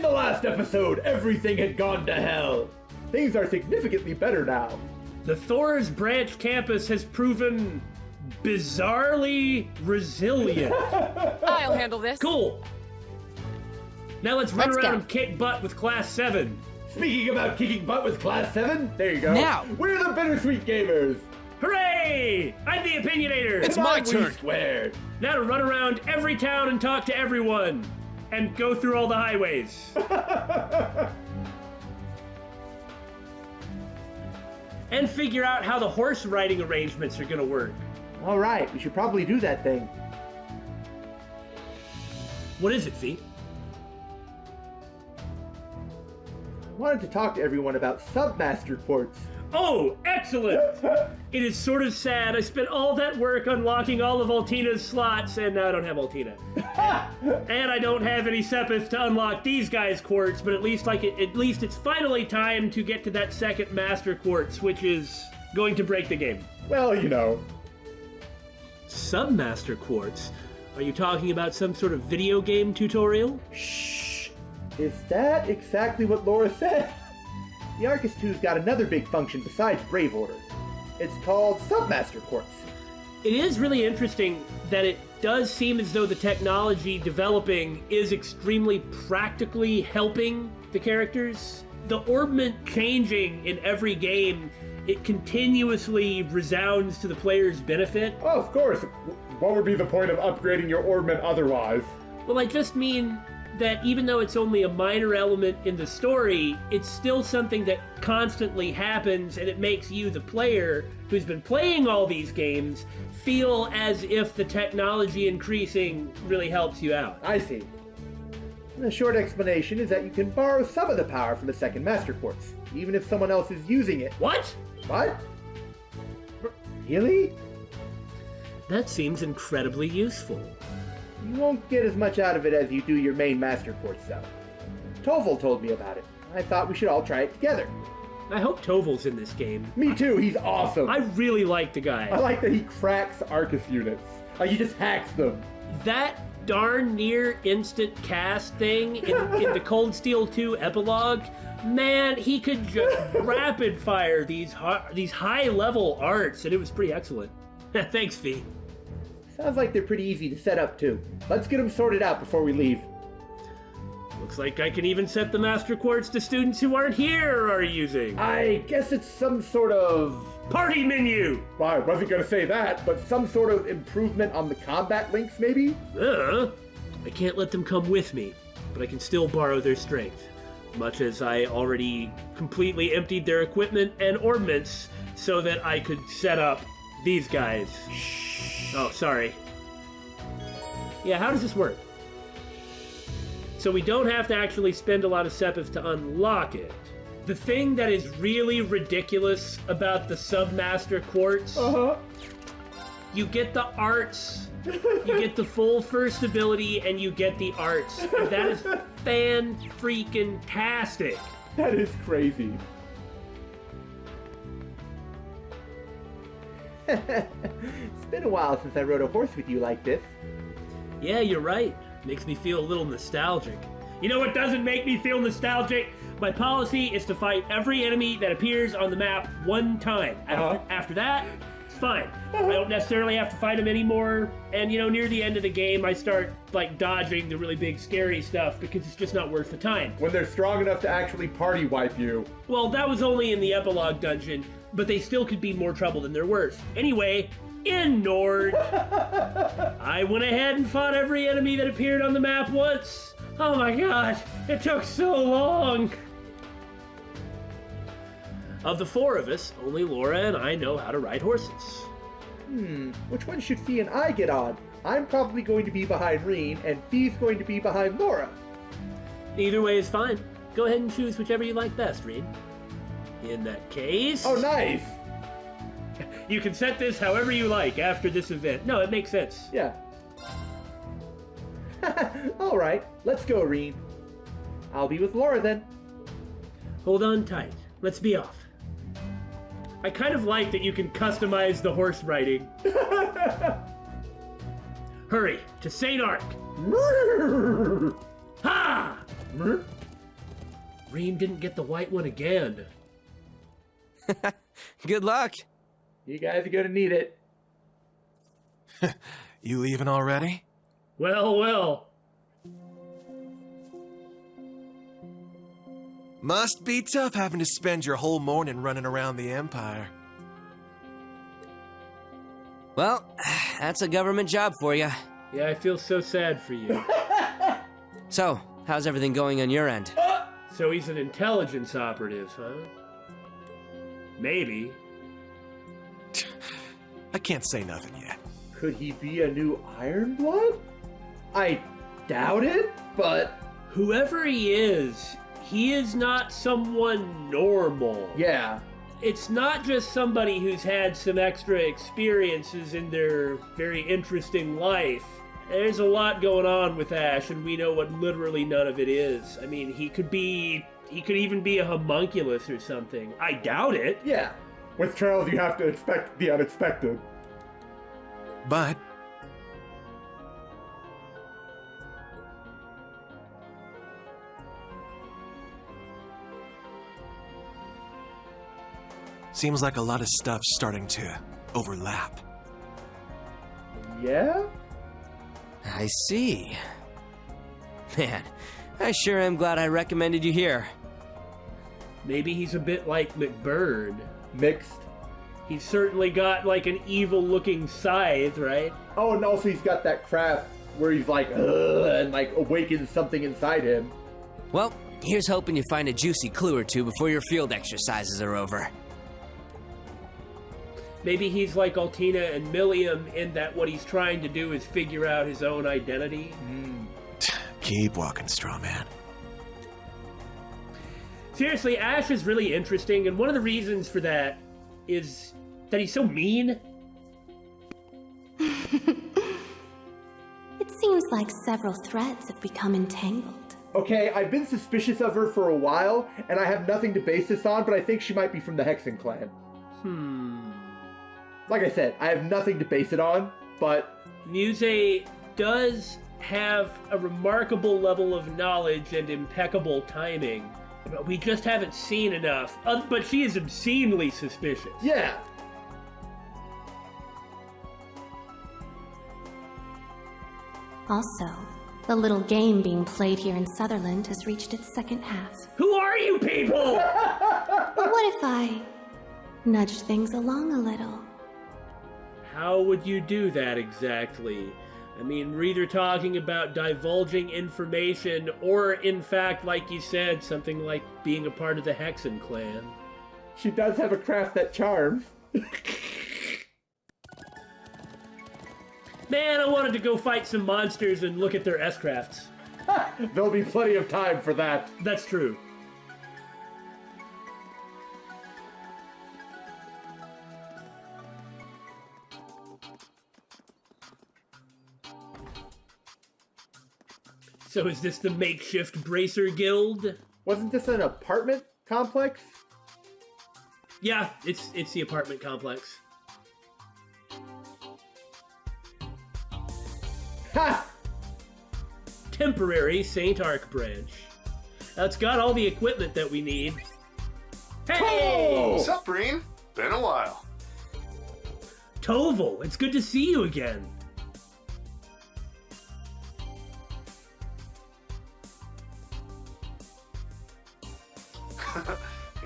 the last episode, everything had gone to hell. Things are significantly better now. The Thor's Branch campus has proven bizarrely resilient. I'll handle this. Cool. Now let's run around and kick butt with Class VII. Speaking about kicking butt with Class 7, there you go. Now. We're the Bittersweet Gamers. Hooray! I'm the Opinionator. It's my turn. Squared. Now to run around every town and talk to everyone. And go through all the highways. And figure out how the horse riding arrangements are gonna work. All right, we should probably do that thing. What is it, Fee? I wanted to talk to everyone about Submaster Quartz. Oh, excellent! It is sort of sad. I spent all that work unlocking all of Altina's slots, and now I don't have Altina. And I don't have any Sepith to unlock these guys' quartz, but at least it's finally time to get to that second Master Quartz, which is going to break the game. Well, you know. Submaster Quartz? Are you talking about some sort of video game tutorial? Shh! Is that exactly what Laura said? The Arcus 2's got another big function besides Brave Order. It's called Submaster Quartz. It is really interesting that it does seem as though the technology developing is extremely practically helping the characters. The orbment changing in every game, it continuously resounds to the player's benefit. Oh, of course. What would be the point of upgrading your orbment otherwise? Well, I just mean that even though it's only a minor element in the story, it's still something that constantly happens, and it makes you, the player, who's been playing all these games, feel as if the technology increasing really helps you out. I see. The short explanation is that you can borrow some of the power from the second Master Quartz, even if someone else is using it. What? What? Really? That seems incredibly useful. You won't get as much out of it as you do your main Master Quartz, though. Toval told me about it. I thought we should all try it together. I hope Toval's in this game. Me too, he's awesome. I really like the guy. I like that he cracks Arcus units. Like, he just hacks them. That darn near instant cast thing in the Cold Steel 2 epilogue, man, he could just rapid fire these high level arts, and it was pretty excellent. Thanks, Fee. Sounds like they're pretty easy to set up, too. Let's get them sorted out before we leave. Looks like I can even set the Master Quartz to students who aren't here or are using. I guess it's some sort of... Party menu! Well, I wasn't going to say that, but some sort of improvement on the combat links, maybe? I can't let them come with me, but I can still borrow their strength. Much as I already completely emptied their equipment and ornaments so that I could set up these guys. Oh, sorry. Yeah, how does this work? So we don't have to actually spend a lot of Sepith to unlock it. The thing that is really ridiculous about the Submaster Quartz, you get the arts, you get the full first ability, and you get the arts. And that is fan-freaking-tastic. that is crazy. It's been a while since I rode a horse with you like this. Yeah, you're right. Makes me feel a little nostalgic. You know what doesn't make me feel nostalgic? My policy is to fight every enemy that appears on the map one time. After that, it's fine. I don't necessarily have to fight them anymore. And, you know, near the end of the game, I start, like, dodging the really big, scary stuff because it's just not worth the time. When they're strong enough to actually party wipe you. Well, that was only in the epilogue dungeon, but they still could be more trouble than they're worth. Anyway, in Nord, I went ahead and fought every enemy that appeared on the map once. Oh my god, it took so long. Of the four of us, only Laura and I know how to ride horses. Which one should Fee and I get on? I'm probably going to be behind Rean, and Fee's going to be behind Laura. Either way is fine. Go ahead and choose whichever you like best, Rean. In that case... Oh, nice! You can set this however you like after this event. No, it makes sense. Yeah. All right, let's go, Rean. I'll be with Laura then. Hold on tight. Let's be off. I kind of like that you can customize the horse riding. Hurry, to St. Arc. Ha! Rean didn't get the white one again. Good luck. You guys are gonna need it. You leaving already? Well. Must be tough having to spend your whole morning running around the Empire. Well, that's a government job for you. Yeah, I feel so sad for you. So, how's everything going on your end? So he's an intelligence operative, huh? Maybe. I can't say nothing yet. Could he be a new Ironblood? I doubt it, but... Whoever he is not someone normal. Yeah. It's not just somebody who's had some extra experiences in their very interesting life. There's a lot going on with Ash, and we know what literally none of it is. I mean, he could even be a homunculus or something. I doubt it. Yeah. With Charles, you have to expect the unexpected. But seems like a lot of stuff's starting to overlap. Yeah? I see. Man, I sure am glad I recommended you here. Maybe he's a bit like McBurn. Mixed. He's certainly got like an evil-looking scythe, right? Oh, and also he's got that craft where he's like, ugh, and like awakens something inside him. Well, here's hoping you find a juicy clue or two before your field exercises are over. Maybe he's like Altina and Milliam in that what he's trying to do is figure out his own identity. Keep walking, straw man. Seriously, Ash is really interesting, and one of the reasons for that is that he's so mean. It seems like several threads have become entangled. Okay, I've been suspicious of her for a while, and I have nothing to base this on, but I think she might be from the Hexen clan. Like I said, I have nothing to base it on, but... Muse does have a remarkable level of knowledge and impeccable timing. But we just haven't seen enough. But she is obscenely suspicious. Yeah. Also, the little game being played here in Sutherland has reached its second half. Who are you people? But what if I nudged things along a little? How would you do that exactly? I mean, we're either talking about divulging information or, in fact, like you said, something like being a part of the Hexen clan. She does have a craft that charms. Man, I wanted to go fight some monsters and look at their S-crafts. There'll be plenty of time for that. That's true. So is this the makeshift bracer guild? Wasn't this an apartment complex? Yeah, it's the apartment complex. Ha! Temporary St. Arc branch. Now it's got all the equipment that we need. Hey! What's up, Rean? Been a while. Toval, it's good to see you again.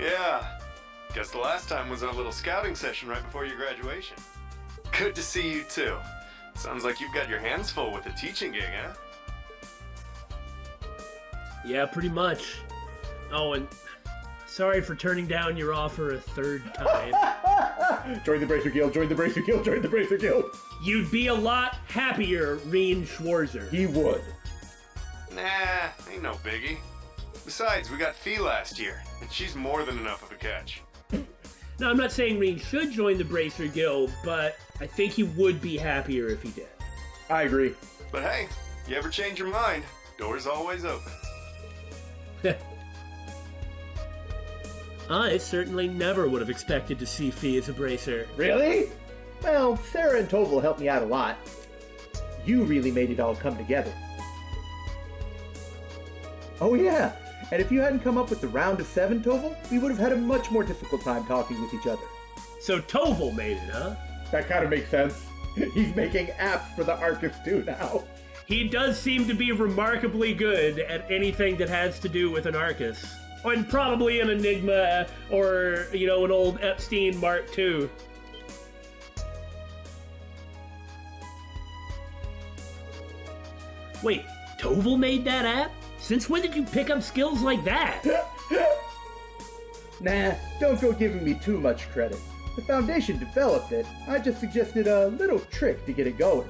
Yeah. Guess the last time was our little scouting session right before your graduation. Good to see you too. Sounds like you've got your hands full with the teaching gig, huh? Yeah, pretty much. Oh, and sorry for turning down your offer a third time. Join the Bracer Guild, join the Bracer Guild, join the Bracer Guild. You'd be a lot happier, Rean Schwarzer. He would. Nah, ain't no biggie. Besides, we got Fee last year, and she's more than enough of a catch. Now, I'm not saying Rean should join the Bracer Guild, but I think he would be happier if he did. I agree. But hey, you ever change your mind, door's always open. I certainly never would have expected to see Fee as a Bracer. Really? Well, Sarah and Toval helped me out a lot. You really made it all come together. Oh yeah, And if you hadn't come up with the round of 7, Toval, we would have had a much more difficult time talking with each other. So Toval made it, huh? That kind of makes sense. He's making apps for the Arcus too now. He does seem to be remarkably good at anything that has to do with an Arcus. And probably an Enigma or, an old Epstein Mark II. Wait, Toval made that app? Since when did you pick up skills like that? Nah, don't go giving me too much credit. The Foundation developed it. I just suggested a little trick to get it going.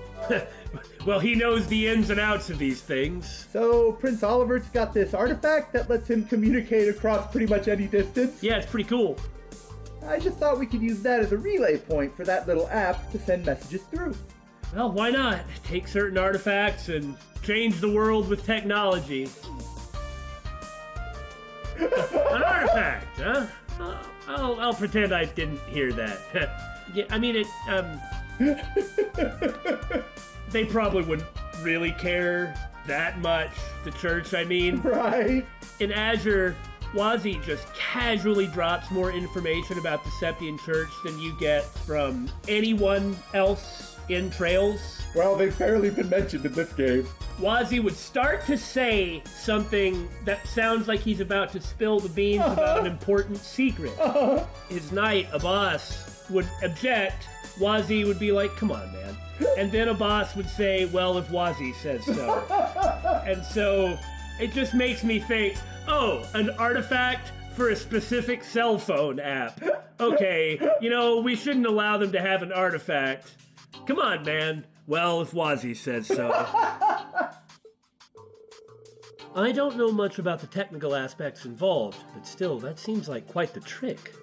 Well, he knows the ins and outs of these things. So, Prince Oliver's got this artifact that lets him communicate across pretty much any distance. Yeah, it's pretty cool. I just thought we could use that as a relay point for that little app to send messages through. Well, why not? Take certain artifacts and change the world with technology. An artifact, huh? I'll pretend I didn't hear that. Yeah, I mean, they probably wouldn't really care that much, the church, I mean. Right. In Azure, Wazi just casually drops more information about the Septian Church than you get from anyone else in Trails. Well, they've barely been mentioned in this game. Wazi would start to say something that sounds like he's about to spill the beans about an important secret. His knight, Abbas, would object. Wazi would be like, come on, man. And then Abbas would say, well, if Wazi says so. And so it just makes me think, oh, an artifact for a specific cell phone app. Okay, we shouldn't allow them to have an artifact. Come on, man. Well, if Wazi says so. I don't know much about the technical aspects involved, but still, that seems like quite the trick.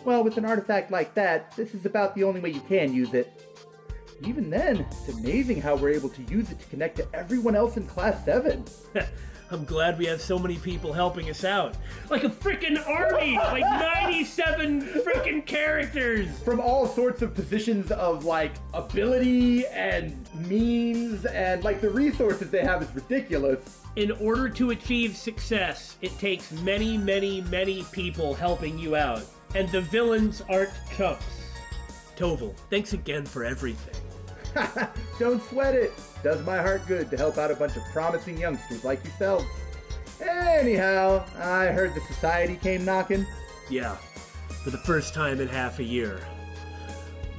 Well, with an artifact like that, this is about the only way you can use it. Even then, it's amazing how we're able to use it to connect to everyone else in Class 7. I'm glad we have so many people helping us out. Like a frickin' army! Like 97 frickin' characters! From all sorts of positions of, ability and means, and, the resources they have is ridiculous. In order to achieve success, it takes many, many, many people helping you out. And the villains aren't chumps. Toval, thanks again for everything. Don't sweat it. Does my heart good to help out a bunch of promising youngsters like yourselves. Anyhow, I heard the society came knocking. Yeah, for the first time in half a year.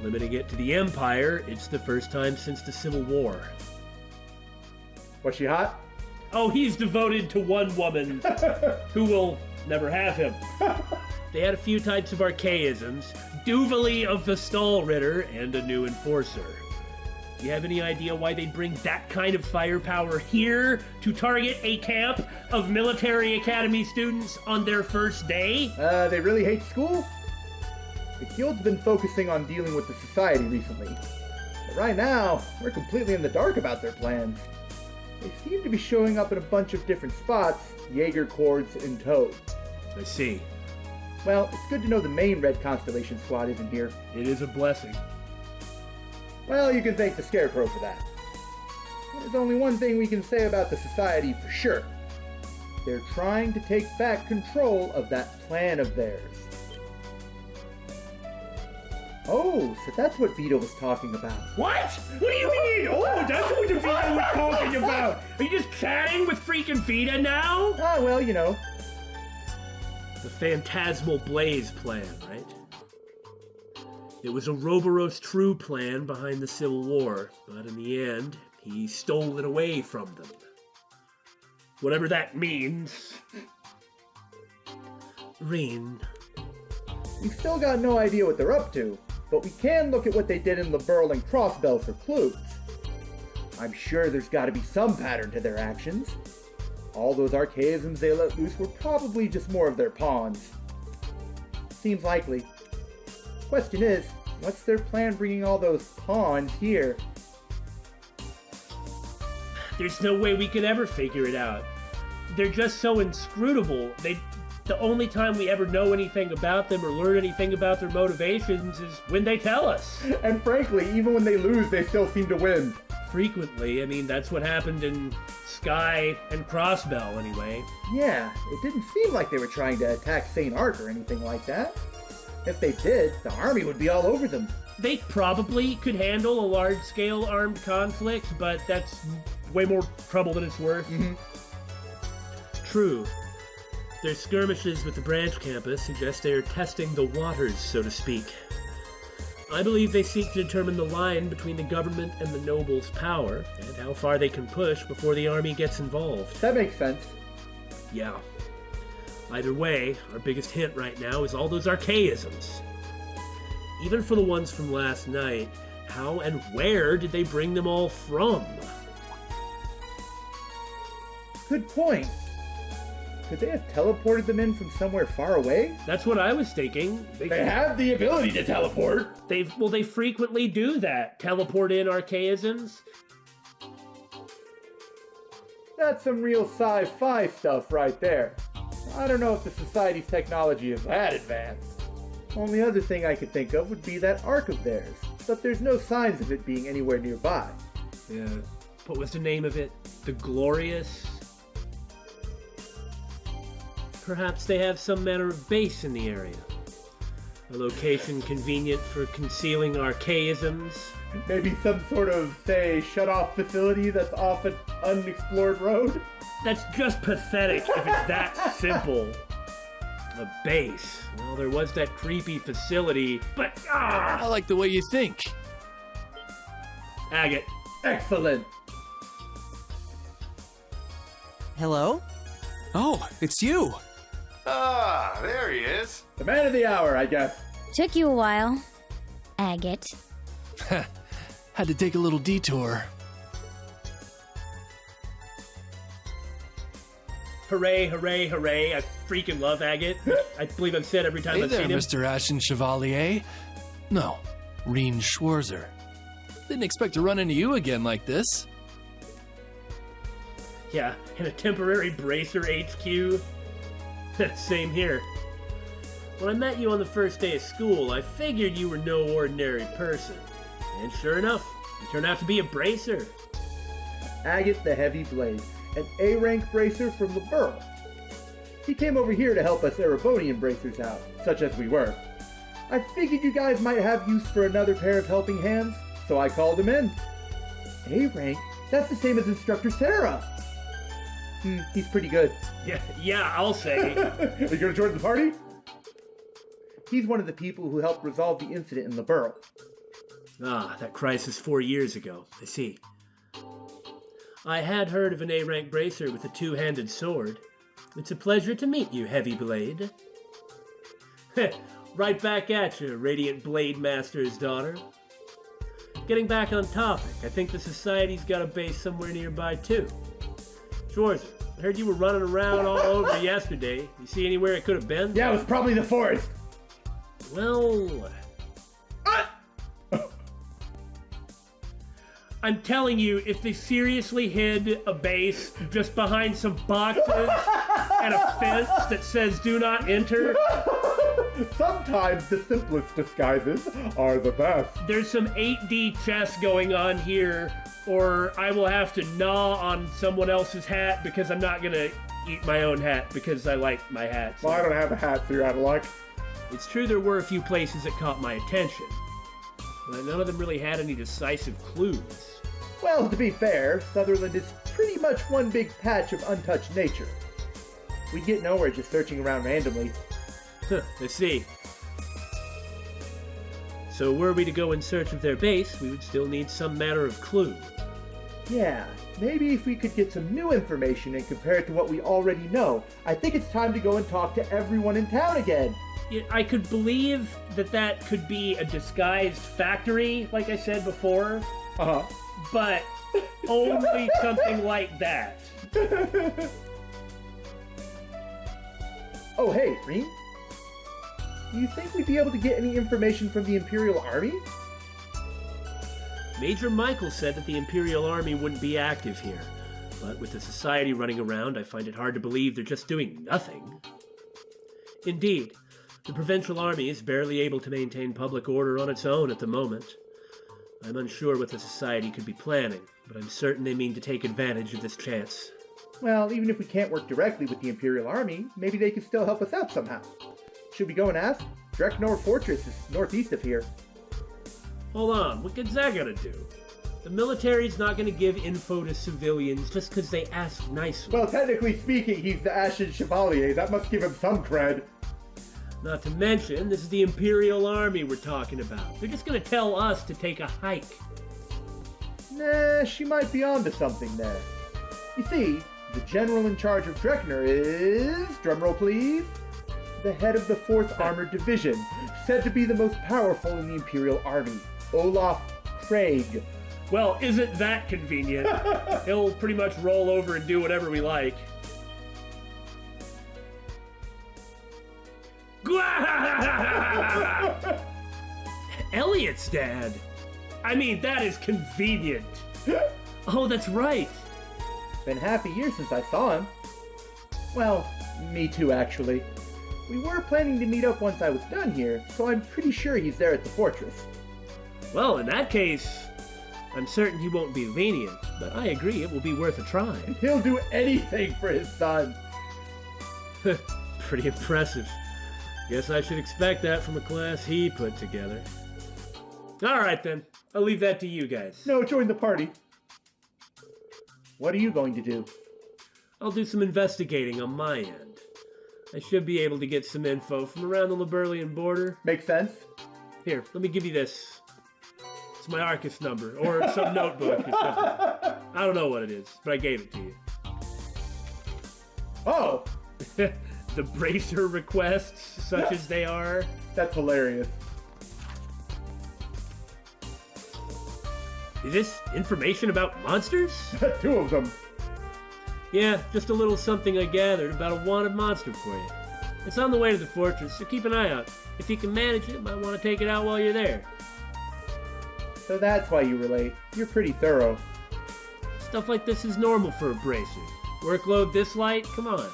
Limiting it to the Empire, it's the first time since the Civil War. Was she hot? Oh, he's devoted to one woman who will never have him. They had a few types of archaisms, Duvally of the Stall Ritter, and a new enforcer. Do you have any idea why they'd bring that kind of firepower here to target a camp of military academy students on their first day? They really hate school? The Guild's been focusing on dealing with the Society recently. But right now, we're completely in the dark about their plans. They seem to be showing up in a bunch of different spots, Jaeger cords in tow. I see. Well, it's good to know the main Red Constellation squad isn't here. It is a blessing. Well, you can thank the Scarecrow for that. There's only one thing we can say about the Society for sure. They're trying to take back control of that plan of theirs. Oh, so that's what Vito was talking about. What? What do you mean? Oh, that's what the Vita was talking about. Are you just chatting with freaking Vita now? Ah, well, The Phantasmal Blaze plan, right? It was Ouroboros' true plan behind the Civil War, but in the end, he stole it away from them. Whatever that means. Rean. We've still got no idea what they're up to, but we can look at what they did in Liberl and Crossbell for clues. I'm sure there's got to be some pattern to their actions. All those archaisms they let loose were probably just more of their pawns. Seems likely. Question is, what's their plan bringing all those pawns here? There's no way we could ever figure it out. They're just so inscrutable. The only time we ever know anything about them or learn anything about their motivations is when they tell us. And frankly, even when they lose, they still seem to win. Frequently. I mean, that's what happened in Sky and Crossbell, anyway. Yeah, it didn't seem like they were trying to attack St. Ark or anything like that. If they did, the army would be all over them. They probably could handle a large-scale armed conflict, but that's way more trouble than it's worth. Mm-hmm. True. Their skirmishes with the branch campus suggest they are testing the waters, so to speak. I believe they seek to determine the line between the government and the nobles' power, and how far they can push before the army gets involved. That makes sense. Yeah. Either way, our biggest hint right now is all those archaisms. Even for the ones from last night, how and where did they bring them all from? Good point. Could they have teleported them in from somewhere far away? That's what I was thinking. They have the ability to teleport. They frequently do that. Teleport in archaisms. That's some real sci-fi stuff right there. I don't know if the Society's technology is that advanced. Only other thing I could think of would be that ark of theirs, but there's no signs of it being anywhere nearby. Yeah. What was the name of it? The Glorious? Perhaps they have some manner of base in the area. A location convenient for concealing archaisms. Maybe some sort of, say, shut-off facility that's off an unexplored road? That's just pathetic if it's that simple. A base. Well, there was that creepy facility, but I like the way you think. Agate. Excellent! Hello? Oh, it's you. Ah, there he is. The man of the hour, I guess. Took you a while. Agate. Had to take a little detour. Hooray, hooray, hooray. I freaking love Agate. I believe I've said every time Hey I've there, seen him. Mr. Ashen Chevalier. No, Rean Schwarzer. Didn't expect to run into you again like this. Yeah, in a temporary bracer HQ. Same here. When I met you on the first day of school, I figured you were no ordinary person. And sure enough, you turned out to be a bracer. Agate the Heavy Blade, an A-rank bracer from Liberl. He came over here to help us Erebonian bracers out, such as we were. I figured you guys might have use for another pair of helping hands, so I called him in. A-rank? That's the same as Instructor Sarah. He's pretty good. Yeah, I'll say. Are you gonna join the party? He's one of the people who helped resolve the incident in Liberl. Ah, that crisis 4 years ago. I see. I had heard of an A-rank bracer with a two-handed sword. It's a pleasure to meet you, Heavy Blade. Right back at you, Radiant Blade Master's daughter. Getting back on topic, I think the Society's got a base somewhere nearby, too. Schwarzer, I heard you were running around all over yesterday. You see anywhere it could have been? Yeah, it was probably the forest. Well... I'm telling you, if they seriously hid a base just behind some boxes and a fence that says "Do not enter," Sometimes the simplest disguises are the best. there's some 8D chess going on here, or I will have to gnaw on someone else's hat because I'm not gonna eat my own hat because I like my hats. Well, I don't have a hat, so you're out of luck. It's true there were a few places that caught my attention, but none of them really had any decisive clues. Well, to be fair, Sutherland is pretty much one big patch of untouched nature. We'd get nowhere just searching around randomly. I see. So were we to go in search of their base, we would still need some manner of clue. Yeah, maybe if we could get some new information and compare it to what we already know. I think it's time to go and talk to everyone in town again. Yeah, I could believe that could be a disguised factory, like I said before, Uh-huh. but only something like that. Oh, hey, Rean? Do you think we'd be able to get any information from the Imperial Army? Major Michael said that the Imperial Army wouldn't be active here, but with the Society running around, I find it hard to believe they're just doing nothing. Indeed, the Provincial Army is barely able to maintain public order on its own at the moment. I'm unsure what the Society could be planning, but I'm certain they mean to take advantage of this chance. Well, even if we can't work directly with the Imperial Army, maybe they could still help us out somehow. Should we go and ask? Dreknor Fortress is northeast of here. Hold on, what good's that gonna do? The military's not gonna give info to civilians just because they ask nicely. Well, technically speaking, he's the Ashen Chevalier. That must give him some cred. Not to mention, this is the Imperial Army we're talking about. They're just gonna tell us to take a hike. Nah, she might be onto something there. You see, the general in charge of Dreknor is, drumroll please, the head of the 4th Armored Division, said to be the most powerful in the Imperial Army, Olaf Craig. Well, isn't that convenient? He'll pretty much roll over and do whatever we like. Elliot's dad. I mean, that is convenient. Oh, that's right. Been half a year since I saw him. Well, me too, actually. We were planning to meet up once I was done here, so I'm pretty sure he's there at the fortress. Well, in that case, I'm certain he won't be lenient, but I agree it will be worth a try. He'll do anything for his son. Pretty impressive. Guess I should expect that from a class he put together. Alright then, I'll leave that to you guys. No, join the party. What are you going to do? I'll do some investigating on my end. I should be able to get some info from around the Liberlian border. Makes sense. Here, let me give you this. It's my Arcus number, or some notebook or something. I don't know what it is, but I gave it to you. Oh! The bracer requests, such as they are. That's hilarious. Is this information about monsters? 2 of them. Yeah, just a little something I gathered about a wanted monster for you. It's on the way to the fortress, so keep an eye out. If you can manage it, might want to take it out while you're there. So that's why you were late. You're pretty thorough. Stuff like this is normal for a bracer. Workload this light? Come on.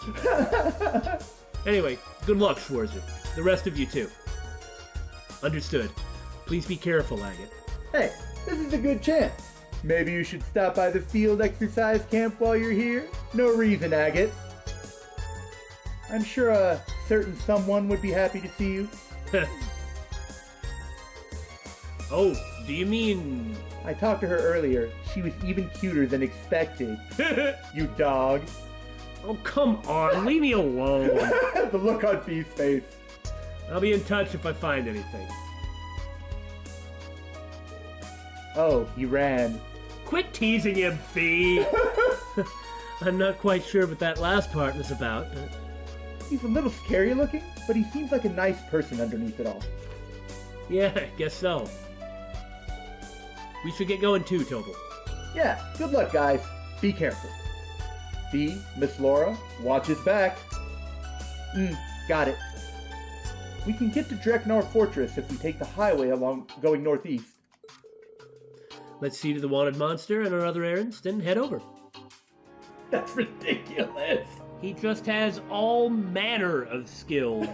Anyway, good luck, Schwarzer. The rest of you too. Understood. Please be careful, Agate. Hey, this is a good chance. Maybe you should stop by the field exercise camp while you're here? No reason, Agate. I'm sure a certain someone would be happy to see you. Oh, do you mean... I talked to her earlier. She was even cuter than expected. You dog. Oh, come on. Leave me alone. The look on Fee's face. I'll be in touch if I find anything. Oh, he ran. Quit teasing him, Fee. I'm not quite sure what that last part was about. He's a little scary looking, but he seems like a nice person underneath it all. Yeah, I guess so. We should get going too, Toval. Yeah, good luck, guys. Be careful. Fee, Miss Laura, watch his back. Got it. We can get to Dreknor Fortress if we take the highway along going northeast. Let's see to the wanted monster and our other errands, then head over. That's ridiculous. He just has all manner of skills.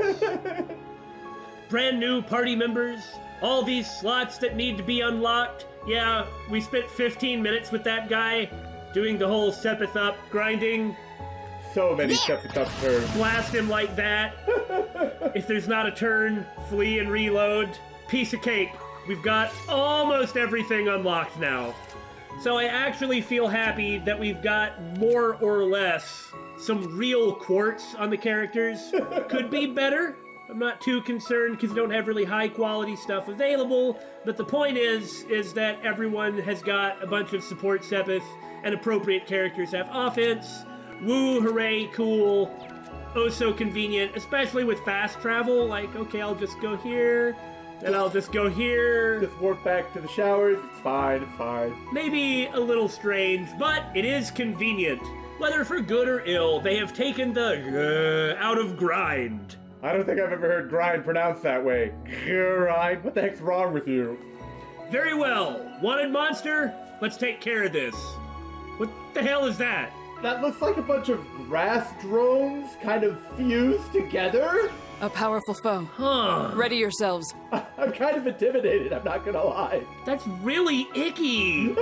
Brand new party members, all these slots that need to be unlocked. Yeah, we spent 15 minutes with that guy doing the whole Sepith up grinding. So many Sepith up turns. Blast him like that. If there's not a turn, flee and reload. Piece of cake. We've got almost everything unlocked now. So I actually feel happy that we've got more or less some real quartz on the characters. Could be better. I'm not too concerned because we don't have really high quality stuff available. But the point is that everyone has got a bunch of support Sepith and appropriate characters have offense. Woo, hooray, cool. Oh, so convenient, especially with fast travel. Like, okay, I'll just go here. Then I'll just go here. Just walk back to the showers. It's fine, it's fine. Maybe a little strange, but it is convenient. Whether for good or ill, they have taken the out of grind. I don't think I've ever heard grind pronounced that way. Grind? What the heck's wrong with you? Very well. Wanted monster? Let's take care of this. What the hell is that? That looks like a bunch of grass drones kind of fused together. A powerful foe. Huh. Ready yourselves. I'm kind of intimidated, I'm not gonna lie. That's really icky.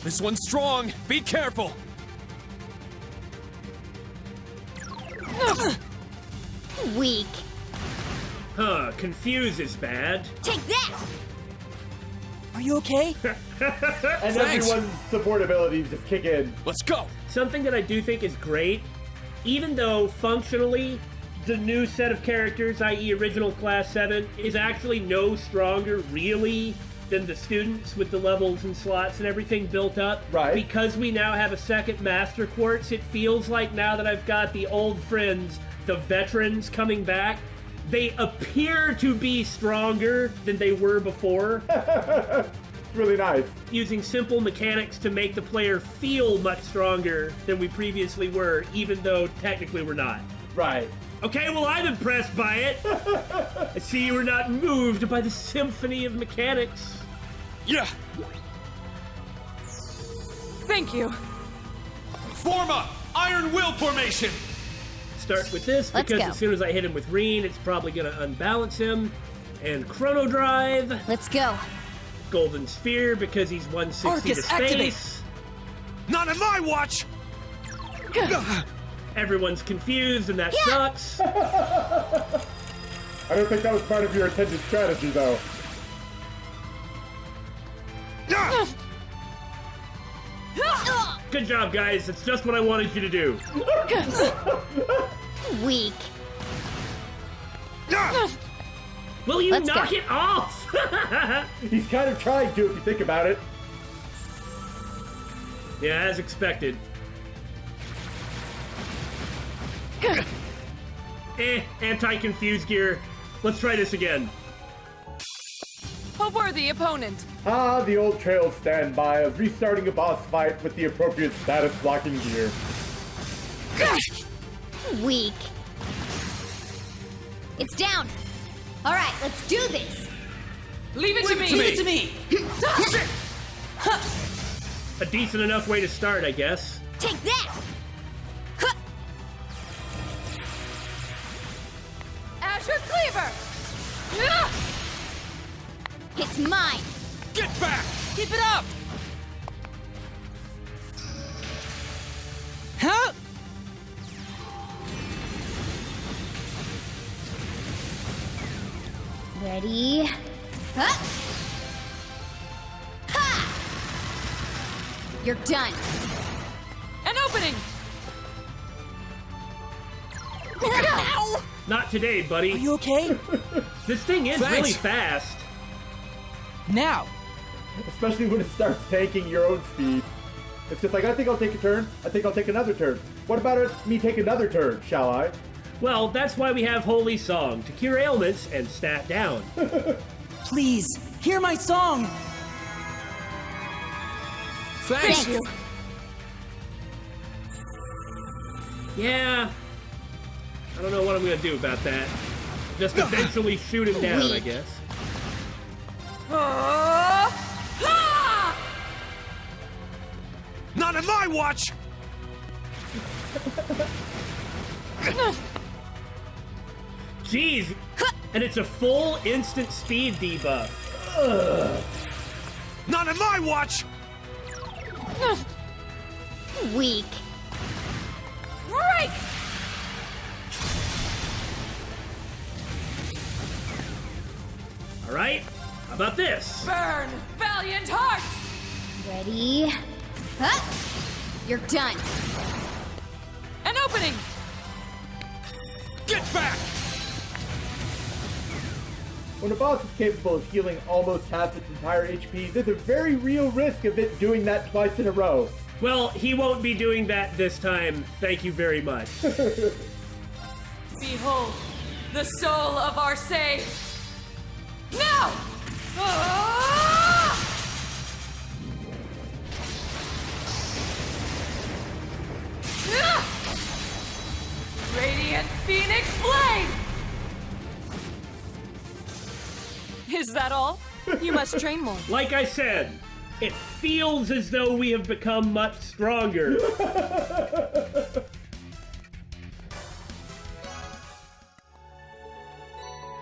This one's strong. Be careful. Weak. Huh, confuse is bad. Take that! Are you okay? And Thanks. everyone's support abilities just kick in. Let's go. Something that I do think is great, even though functionally the new set of characters, i.e. original Class 7, is actually no stronger, really, than the students with the levels and slots and everything built up. Right. Because we now have a second Master Quartz, it feels like now that I've got the old friends, the veterans coming back, they appear to be stronger than they were before. It's really nice. Using simple mechanics to make the player feel much stronger than we previously were, even though technically we're not. Right. Okay, well, I'm impressed by it. I see you were not moved by the symphony of mechanics. Yeah. Thank you. Form up. Iron Will formation. Start with this, Let's because go. as soon as I hit him with Rean, it's probably going to unbalance him. And Chrono Drive. Let's go. Golden Sphere, because he's 160 Arcus, to space. activate. Not on my watch. Everyone's confused, and that sucks. I don't think that was part of your intended strategy, though. Good job, guys. That's just what I wanted you to do. Weak. Will you Let's knock go. it off? He's kind of trying to, if you think about it. Yeah, as expected. Anti-confuse gear. Let's try this again. A worthy opponent. Ah, the old trail standby of restarting a boss fight with the appropriate status blocking gear. Weak. It's down. All right, let's do this. Leave it to me. Leave it to me! A decent enough way to start, I guess. Take that. Huh. Azure Cleaver. It's mine. Get back. Keep it up! Huh? Ready? Huh? Ha! You're done. An opening. Ow! Not today, buddy. Are you okay? This thing is Thanks. really fast. Now! Especially when it starts tanking your own speed. It's just like, I think I'll take a turn. I think I'll take another turn. What about me take another turn, shall I? Well, that's why we have Holy Song, to cure ailments and stat down. Please, hear my song! Thanks. Thank you. Yeah. I don't know what I'm gonna do about that. Just eventually shoot him down, I guess. Not on my watch. Jeez! And it's a full instant speed debuff. Not on my watch. Weak. Break. Alright, how about this? Burn, valiant heart. Ready? Huh? You're done. An opening. Get back. When a boss is capable of healing almost half its entire HP, there's a very real risk of it doing that twice in a row. Well, he won't be doing that this time. Thank you very much. Behold, the soul of our sage. Now! Ah! Ah! Radiant Phoenix Blade! Is that all? You must train more. Like I said, It feels as though we have become much stronger.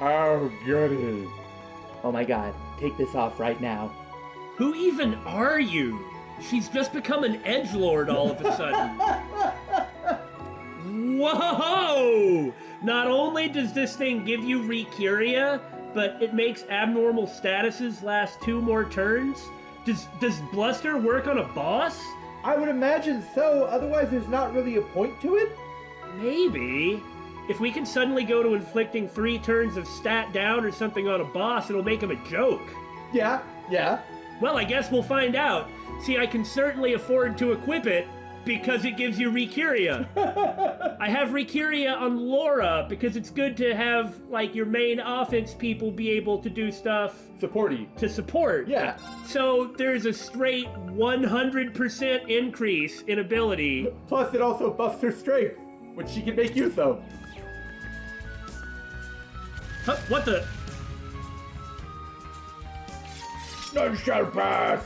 Oh, goody. Oh my god, take this off right now. Who even are you? She's just become an edgelord all of a sudden. Whoa! Not only does this thing give you Recuria, but it makes abnormal statuses last 2 more turns? Does Bluster work on a boss? I would imagine so, otherwise there's not really a point to it? Maybe. If we can suddenly go to inflicting 3 turns of stat down or something on a boss, it'll make him a joke. Yeah. Well, I guess we'll find out. See, I can certainly afford to equip it because it gives you Recuria. I have Recuria on Laura because it's good to have, like, your main offense people be able to do stuff... To support. Yeah. So there's a straight 100% increase in ability. Plus, it also buffs her strength, which she can make use of. Huh, what the... None shall pass!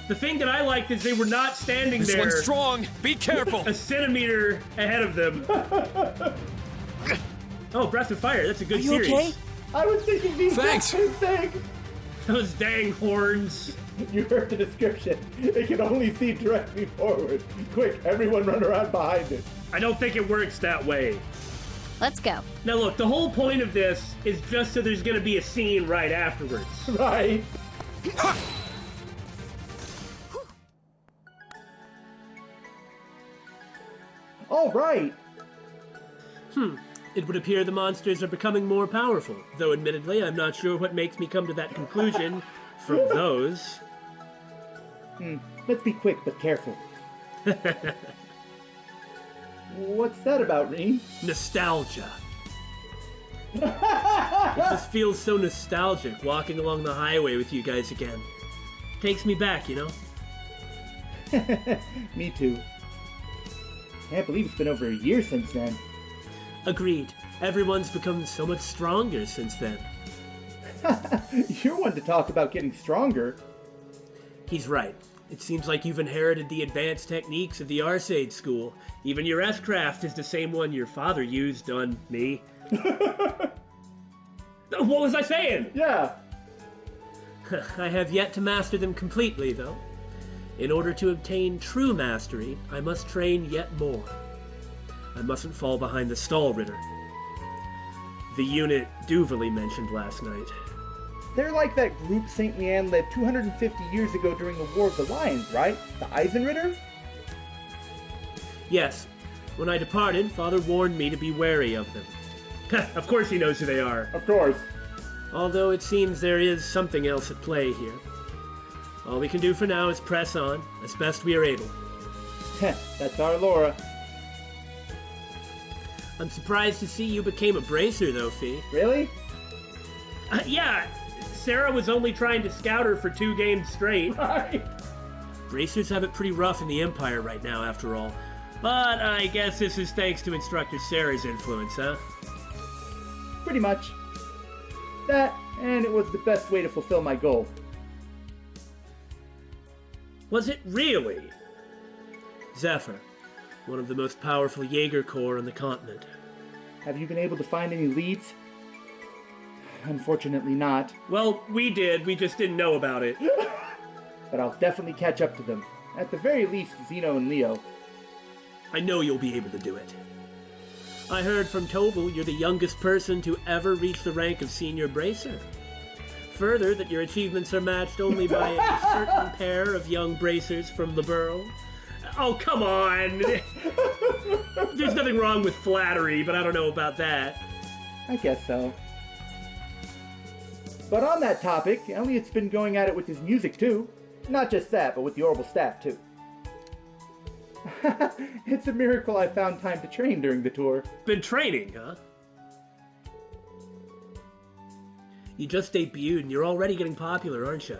The thing that I liked is they were not standing This there... one's strong! Be careful! ...a centimeter ahead of them. Oh, Breath of Fire, that's a good series. You okay? I was thinking the exact same thing! Those dang horns. You heard the description. It can only see directly forward. Quick, everyone run around behind it. I don't think it works that way. Let's go. Now look, the whole point of this is just so there's gonna be a scene right afterwards. Right. All right. It would appear the monsters are becoming more powerful, though admittedly I'm not sure what makes me come to that conclusion from those. Let's be quick but careful. What's that about, Rean? Nostalgia. It just feels so nostalgic walking along the highway with you guys again. Takes me back, you know? Me too. Can't believe it's been over a year since then. Agreed. Everyone's become so much stronger since then. You're one to talk about getting stronger. He's right. It seems like you've inherited the advanced techniques of the Arcade school. Even your S-Craft is the same one your father used on me. What was I saying? Yeah. I have yet to master them completely, though. In order to obtain true mastery, I must train yet more. I mustn't fall behind the Stall Ritter. The unit Toval mentioned last night. They're like that group St. Leanne led 250 years ago during the War of the Lions, right? The Eisenritter? Yes. When I departed, Father warned me to be wary of them. Of course he knows who they are. Of course. Although it seems there is something else at play here. All we can do for now is press on, as best we are able. That's our Laura. I'm surprised to see you became a bracer, though, Fee. Really? Yeah, Sarah was only trying to scout her for 2 games straight. Right. Bracers have it pretty rough in the Empire right now, after all. But I guess this is thanks to Instructor Sarah's influence, huh? Pretty much. That, and it was the best way to fulfill my goal. Was it really? Zephyr, one of the most powerful Jaeger Corps on the continent. Have you been able to find any leads? Unfortunately not. Well, we did, we just didn't know about it. But I'll definitely catch up to them. At the very least, Zeno and Leo. I know you'll be able to do it. I heard from Toval you're the youngest person to ever reach the rank of Senior Bracer. Further, that your achievements are matched only by a certain pair of young bracers from the Burrow. Oh, come on! There's nothing wrong with flattery, but I don't know about that. I guess so. But on that topic, Elliot's been going at it with his music too. Not just that, but with the Orbital staff too. It's a miracle I found time to train during the tour. Been training, huh? You just debuted and you're already getting popular, aren't you?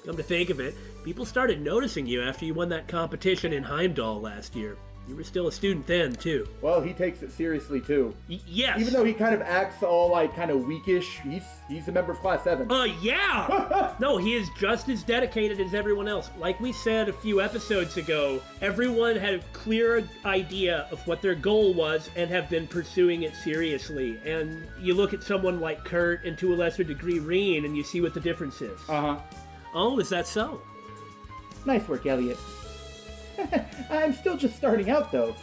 Come to think of it, people started noticing you after you won that competition in Heimdall last year. You were still a student then, too. Well, he takes it seriously, too. Yes! Even though he kind of acts all, like, kind of weakish, he's a member of Class VII. Yeah! No, he is just as dedicated as everyone else. Like we said a few episodes ago, everyone had a clear idea of what their goal was and have been pursuing it seriously. And you look at someone like Kurt and to a lesser degree Rean and you see what the difference is. Uh-huh. Oh, is that so? Nice work, Elliot. I'm still just starting out, though.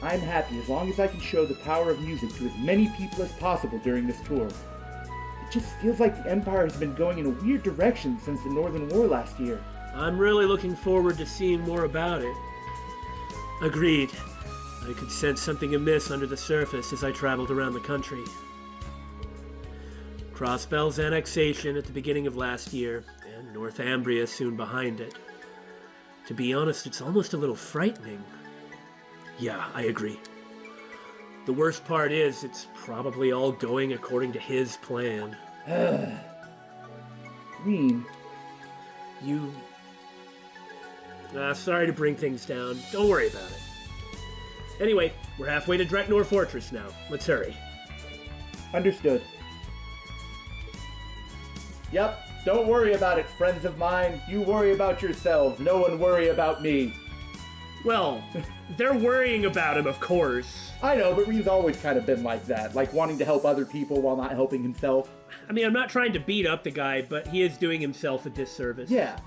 I'm happy as long as I can show the power of music to as many people as possible during this tour. It just feels like the Empire has been going in a weird direction since the Northern War last year. I'm really looking forward to seeing more about it. Agreed. I could sense something amiss under the surface as I traveled around the country. Crossbell's annexation at the beginning of last year, and Northumbria soon behind it. To be honest, it's almost a little frightening. Yeah, I agree. The worst part is, it's probably all going according to his plan. Rean. You... sorry to bring things down. Don't worry about it. Anyway, we're halfway to Dreknor Fortress now. Let's hurry. Understood. Yep, don't worry about it, friends of mine. You worry about yourselves. No one worry about me. Well, they're worrying about him, of course. I know, but Rean's always kind of been like that. Like wanting to help other people while not helping himself. I mean, I'm not trying to beat up the guy, but he is doing himself a disservice. Yeah.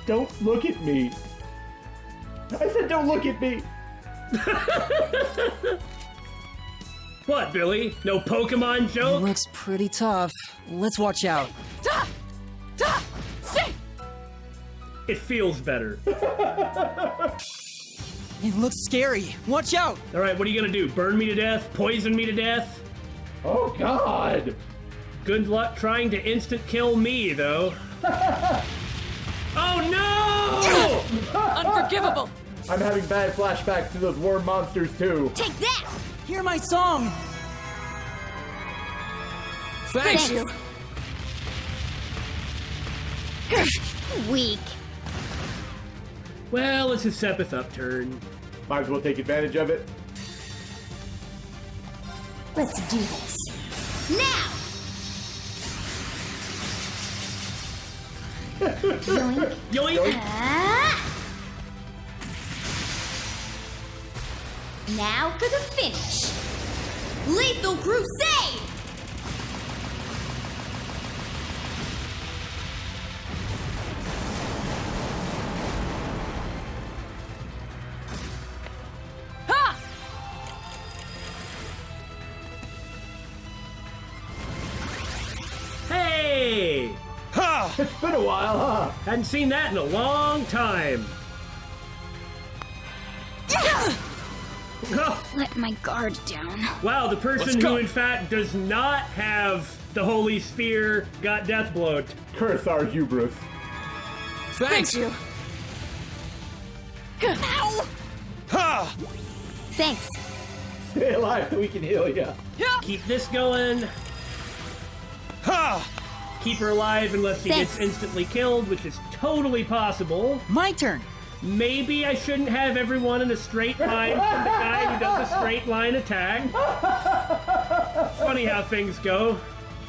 Don't look at me. I said don't look at me. What, Billy? No Pokemon joke? Looks pretty tough. Let's watch out. Stay! It feels better. It looks scary. Watch out! Alright, what are you gonna do? Burn me to death? Poison me to death? Oh, God! Good luck trying to instant kill me, though. Oh, no! Unforgivable! I'm having bad flashbacks to those worm monsters, too. Take that! Hear my song! Thanks. Weak. Well, it's a Sepith upturn. Might as well take advantage of it. Let's do this. Now! Yoink. Yoink! Now for the finish. Lethal Crusade! Ha! Hey! Ha! It's been a while, huh? Hadn't seen that in a long time. Oh, Let my guard down. wow, the person Let's go. who in fact does not have the Holy Sphere got death blowed. Curse our hubris. Thanks! You. Ow! Ha! Thanks. Stay alive so we can heal you. Keep this going. Ha! Keep her alive unless she Thanks. gets instantly killed, which is totally possible. My turn! Maybe I shouldn't have everyone in a straight line from the guy who does a straight line attack. Funny how things go.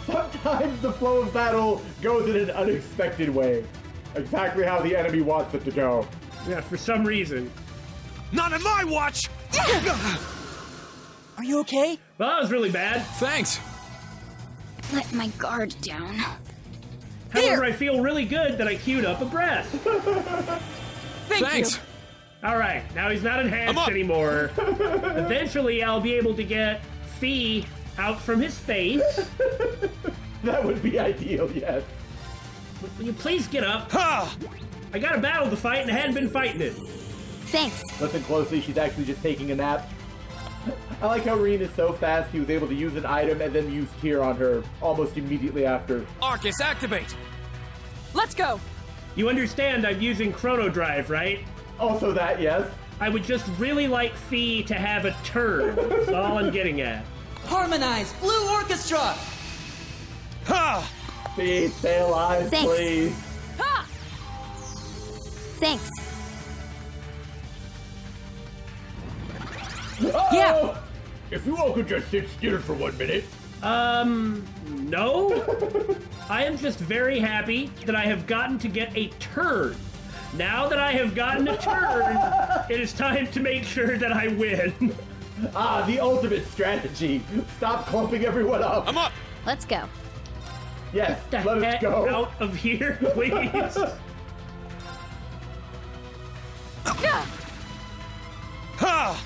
Sometimes the flow of battle goes in an unexpected way. Exactly how the enemy wants it to go. Yeah, for some reason. Not in my watch! Are you okay? Well, that was really bad. Thanks! Let my guard down. However, I feel really good that I queued up a breath. Thanks! All right, now he's not I'm enhanced up. anymore. Eventually, I'll be able to get Fee out from his face. That would be ideal, yes. Will you please get up? Ha! I got a battle to fight and I hadn't been fighting it. Thanks. Listen closely, she's actually just taking a nap. I like how Rean is so fast he was able to use an item and then use Tear on her almost immediately after. Arcus, activate! Let's go! You understand I'm using Chrono Drive, right? Also that, yes. I would just really like Fee to have a turn. That's all I'm getting at. Harmonize! Blue Orchestra! Ha! Please stay alive, Thanks. please. Ha! Thanks. Yeah. If you all could just sit still for 1 minute. No. I am just very happy that I have gotten to get a turn. Now that I have gotten a turn, it is time to make sure that I win. Ah, the ultimate strategy. Stop clumping everyone up. I'm up! Let's go. Yes, Get the let us heck go. out of here, please. Ha!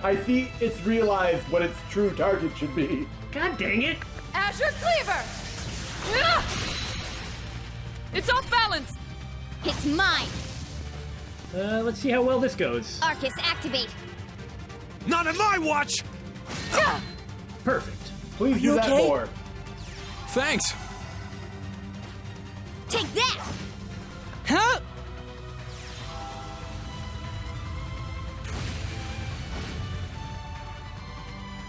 I see it's realized what its true target should be. God dang it. Azure Cleaver! It's off balance! It's mine. Let's see how well this goes. Arcus, activate. Not on my watch! Perfect. Please you do that okay? more. Thanks. Take that! Huh?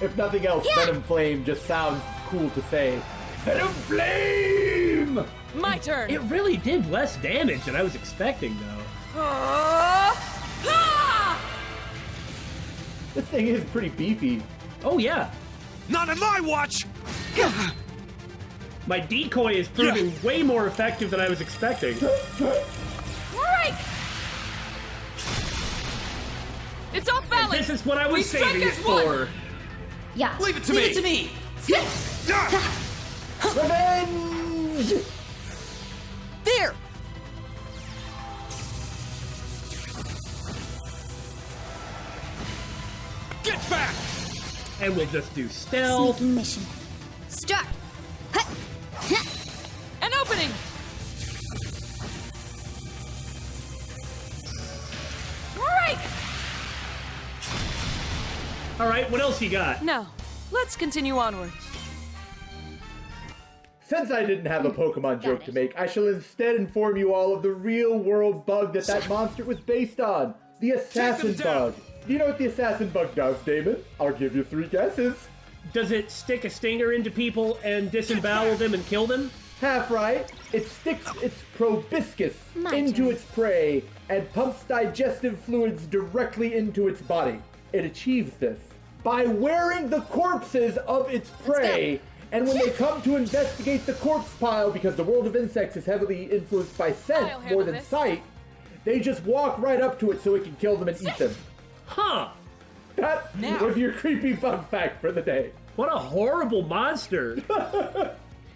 If nothing else, Yeah. Venom Flame just sounds cool to say. Venom Flame! My turn! It really did less damage than I was expecting, though. This thing is pretty beefy. Oh, yeah. Not on my watch! My decoy is proving way more effective than I was expecting. Break! It's off balance! This is what I We was strike saving it as one. for. Yeah. Leave it to Leave me! it to me! Revenge! There! Get back! And we'll just do stealth. Sneaking mission. Start. Hut. Huh. An opening! Break! All right, what else you got? Now, let's continue onward. Since I didn't have a Pokemon joke it. to make, I shall instead inform you all of the real-world bug that monster was based on. The Assassin them down. Bug. Do you know what the Assassin Bug does, Damon? I'll give you 3 guesses. Does it stick a stinger into people and disembowel them and kill them? Half right. It sticks its proboscis My into turn. its prey and pumps digestive fluids directly into its body. It achieves this by wearing the corpses of its prey. And when they come to investigate the corpse pile, because the world of insects is heavily influenced by I'll scent handle more than this. sight, they just walk right up to it so it can kill them and eat them. Huh. That Now. was your creepy bug fact for the day. What a horrible monster.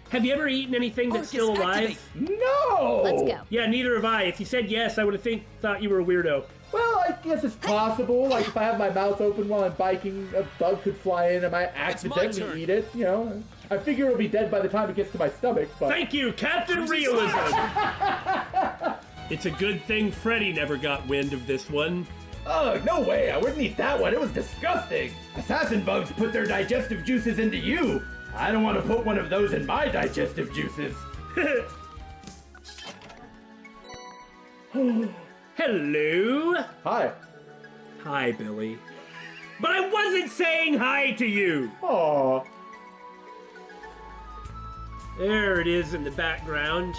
Have you ever eaten anything that's still alive? No! Let's go. Yeah, neither have I. If you said yes, I would have thought you were a weirdo. Well, I guess it's possible. Like, if I have my mouth open while I'm biking, a bug could fly in. I might turn. accidentally eat it, you know. I figure it'll be dead by the time it gets to my stomach, but... Thank you, Captain Realism! It's a good thing Freddy never got wind of this one. Oh, no way. I wouldn't eat that one. It was disgusting. Assassin bugs put their digestive juices into you. I don't want to put one of those in my digestive juices. Hello? Hi. Hi, Billy. But I wasn't saying hi to you! Aw. There it is in the background.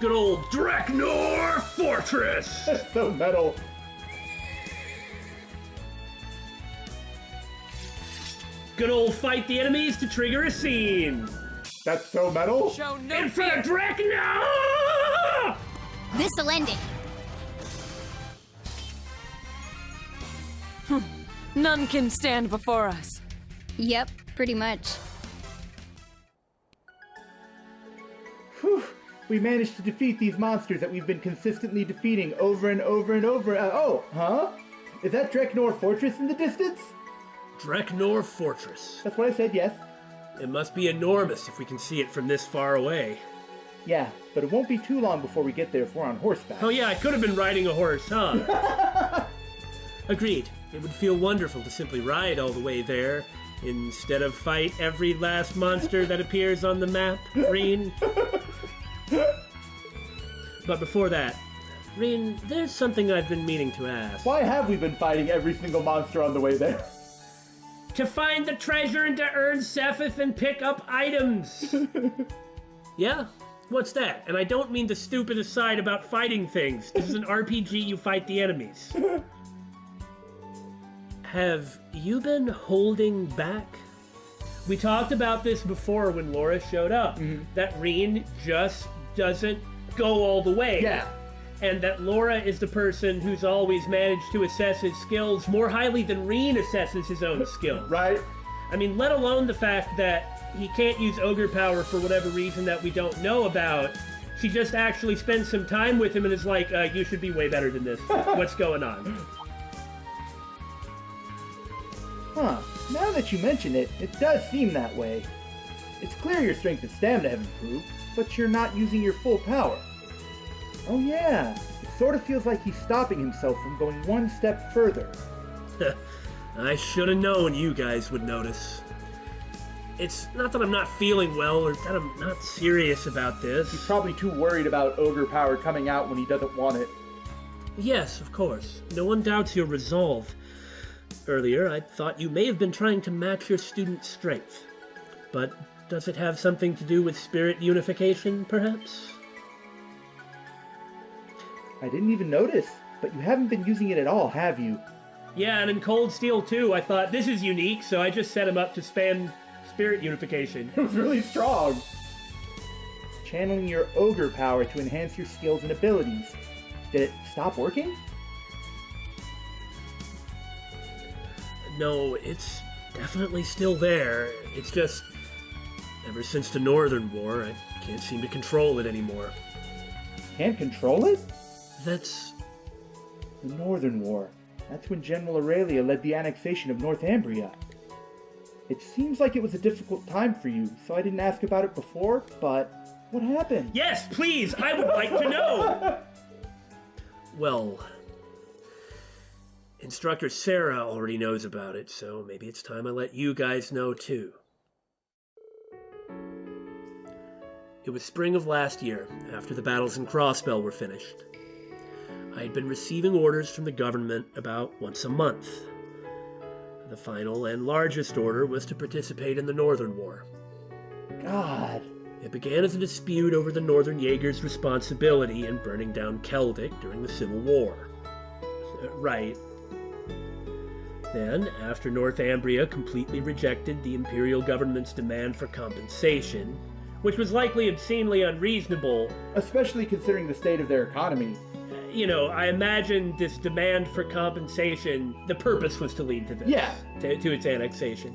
Good old Dreknor Fortress! That's so metal. Good old fight the enemies to trigger a scene. That's so metal? Show no And for fear! Dreknor! This'll end it. None can stand before us. Yep, pretty much. Whew. We managed to defeat these monsters that we've been consistently defeating over and over and over. Oh, huh? Is that Dreknor Fortress in the distance? Dreknor Fortress. That's what I said, yes. It must be enormous if we can see it from this far away. Yeah, but it won't be too long before we get there if we're on horseback. Oh yeah, I could have been riding a horse, huh? Agreed. It would feel wonderful to simply ride all the way there, instead of fight every last monster that appears on the map, Rean. But before that, Rean, there's something I've been meaning to ask. Why have we been fighting every single monster on the way there? To find the treasure and to earn Zephyr and pick up items. Yeah, What's that? And I don't mean the stupid aside about fighting things. This is an RPG, you fight the enemies. Have you been holding back? We talked about this before when Laura showed up. That Rean just doesn't go all the way. Yeah. And that Laura is the person who's always managed to assess his skills more highly than Rean assesses his own skills. Right? I mean, let alone the fact that he can't use ogre power for whatever reason that we don't know about. She just actually spends some time with him and is like, you should be way better than this. What's going on? Huh. Now that you mention it, it does seem that way. It's clear your strength and stamina have improved, but you're not using your full power. Oh yeah, it sort of feels like he's stopping himself from going one step further. I should have known you guys would notice. It's not that I'm not feeling well or that I'm not serious about this. He's probably too worried about ogre power coming out when he doesn't want it. Yes, of course. No one doubts your resolve. Earlier, I thought you may have been trying to match your student's strength. But does it have something to do with spirit unification, perhaps? I didn't even notice, but you haven't been using it at all, have you? Yeah, and in Cold Steel too, I thought, this is unique, so I just set him up to spam spirit unification. It was really strong. Channeling your ogre power to enhance your skills and abilities. Did it stop working? No, it's definitely still there. It's just, ever since the Northern War, I can't seem to control it anymore. Can't control it? That's... The Northern War. That's when General Aurelia led the annexation of Northumbria. It seems like it was a difficult time for you, so I didn't ask about it before, but what happened? Yes, please! I would like to know! Well, Instructor Sarah already knows about it, so maybe it's time I let you guys know too. It was spring of last year, after the battles in Crossbell were finished. I had been receiving orders from the government about once a month. The final and largest order was to participate in the Northern War. God. It began as a dispute over the Northern Jaegers' responsibility in burning down Keldic during the Civil War. Right. Then, after Northumbria completely rejected the Imperial government's demand for compensation, which was likely obscenely unreasonable, especially considering the state of their economy. You know, I imagine this demand for compensation, the purpose was to lead to this. Yeah. To its annexation.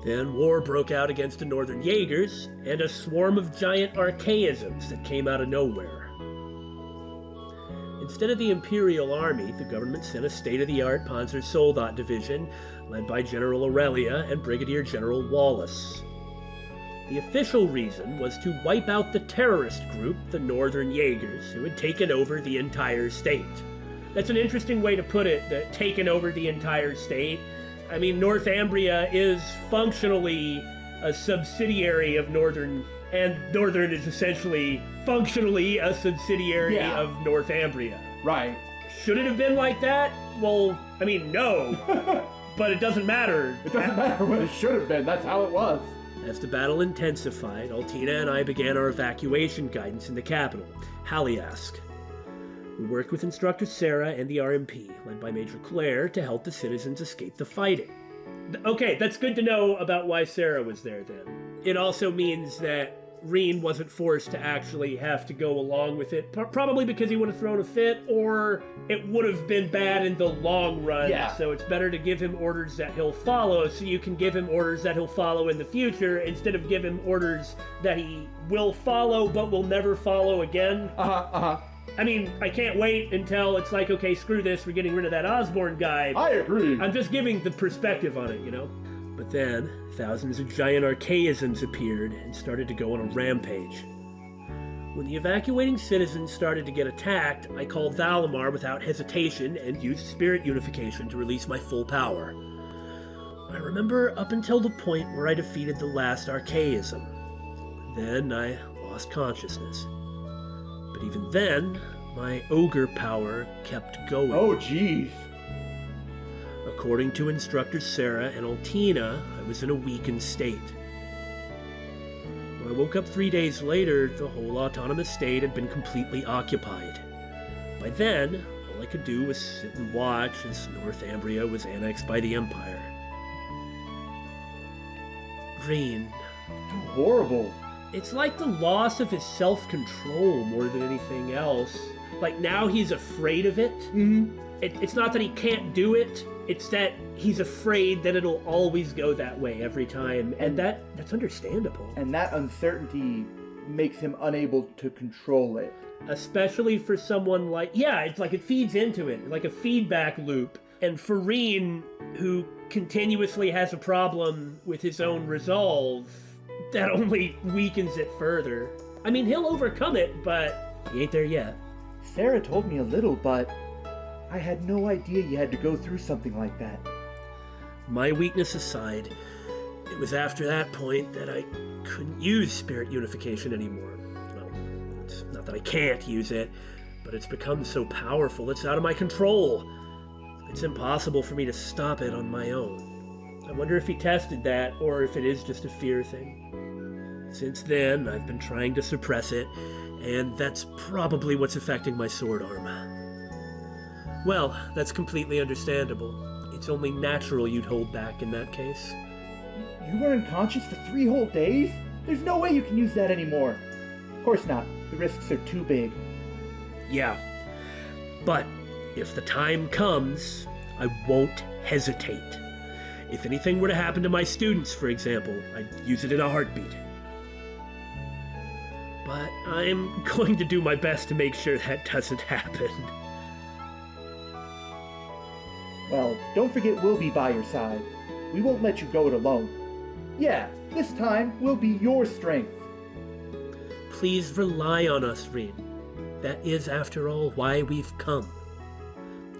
Then war broke out against the Northern Jaegers, and a swarm of giant archaisms that came out of nowhere. Instead of the Imperial Army, the government sent a state-of-the-art Panzersoldat division led by General Aurelia and Brigadier General Wallace. The official reason was to wipe out the terrorist group, the Northern Jaegers, who had taken over the entire state. That's an interesting way to put it, that taken over the entire state. I mean, Northumbria is functionally a subsidiary of Northern, and Northern is essentially functionally a subsidiary of Northumbria. Right. Should it have been like that? Well, I mean, no. But it doesn't matter. It doesn't matter what it should have been. That's how it was. As the battle intensified, Altina and I began our evacuation guidance in the capital, Haliask. We worked with Instructor Sarah and the RMP, led by Major Claire, to help the citizens escape the fighting. Okay, that's good to know about why Sarah was there then. It also means that Rean wasn't forced to actually have to go along with it, probably because he would have thrown a fit, or it would have been bad in the long run. Yeah. So it's better to give him orders that he'll follow, so you can give him orders that he'll follow in the future, instead of give him orders that he will follow but will never follow again. I mean, I can't wait until it's like, okay, screw this, we're getting rid of that Osborne guy. I agree. I'm just giving the perspective on it, you know? But then, thousands of giant archaisms appeared and started to go on a rampage. When the evacuating citizens started to get attacked, I called Valimar without hesitation and used spirit unification to release my full power. I remember up until the point where I defeated the last archaism. Then I lost consciousness. But even then, my ogre power kept going. Oh, jeez. According to Instructor Sarah and Altina, I was in a weakened state. When I woke up 3 days later, the whole autonomous state had been completely occupied. By then, all I could do was sit and watch as Northumbria was annexed by the Empire. Rean. Horrible. It's like the loss of his self-control more than anything else. Like, now he's afraid of it. Mm-hmm. It's not that he can't do it, it's that he's afraid that it'll always go that way every time, and that's understandable. And that uncertainty makes him unable to control it. Especially for someone like... Yeah, it's like it feeds into it, like a feedback loop. And for Rean, who continuously has a problem with his own resolve, that only weakens it further. I mean, he'll overcome it, but he ain't there yet. Sarah told me a little, but I had no idea you had to go through something like that. My weakness aside, it was after that point that I couldn't use spirit unification anymore. Well, it's not that I can't use it, but it's become so powerful it's out of my control. It's impossible for me to stop it on my own. I wonder if he tested that, or if it is just a fear thing. Since then, I've been trying to suppress it, and that's probably what's affecting my sword arm. Well, that's completely understandable. It's only natural you'd hold back in that case. You were unconscious for 3 whole days? There's no way you can use that anymore. Of course not. The risks are too big. Yeah. But if the time comes, I won't hesitate. If anything were to happen to my students, for example, I'd use it in a heartbeat. But I'm going to do my best to make sure that doesn't happen. Well, don't forget we'll be by your side. We won't let you go it alone. Yeah, this time we'll be your strength. Please rely on us, Rean. That is, after all, why we've come.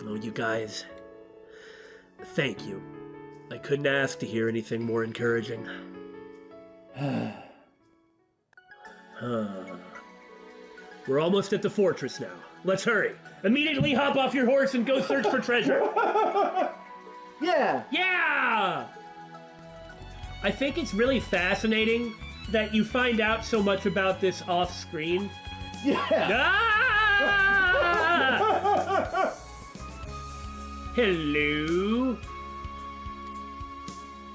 Oh, you guys. Thank you. I couldn't ask to hear anything more encouraging. We're almost at the fortress now. Let's hurry. Immediately hop off your horse and go search for treasure. Yeah! Yeah! I think it's really fascinating that you find out so much about this off-screen. Yeah! Ah! Hello?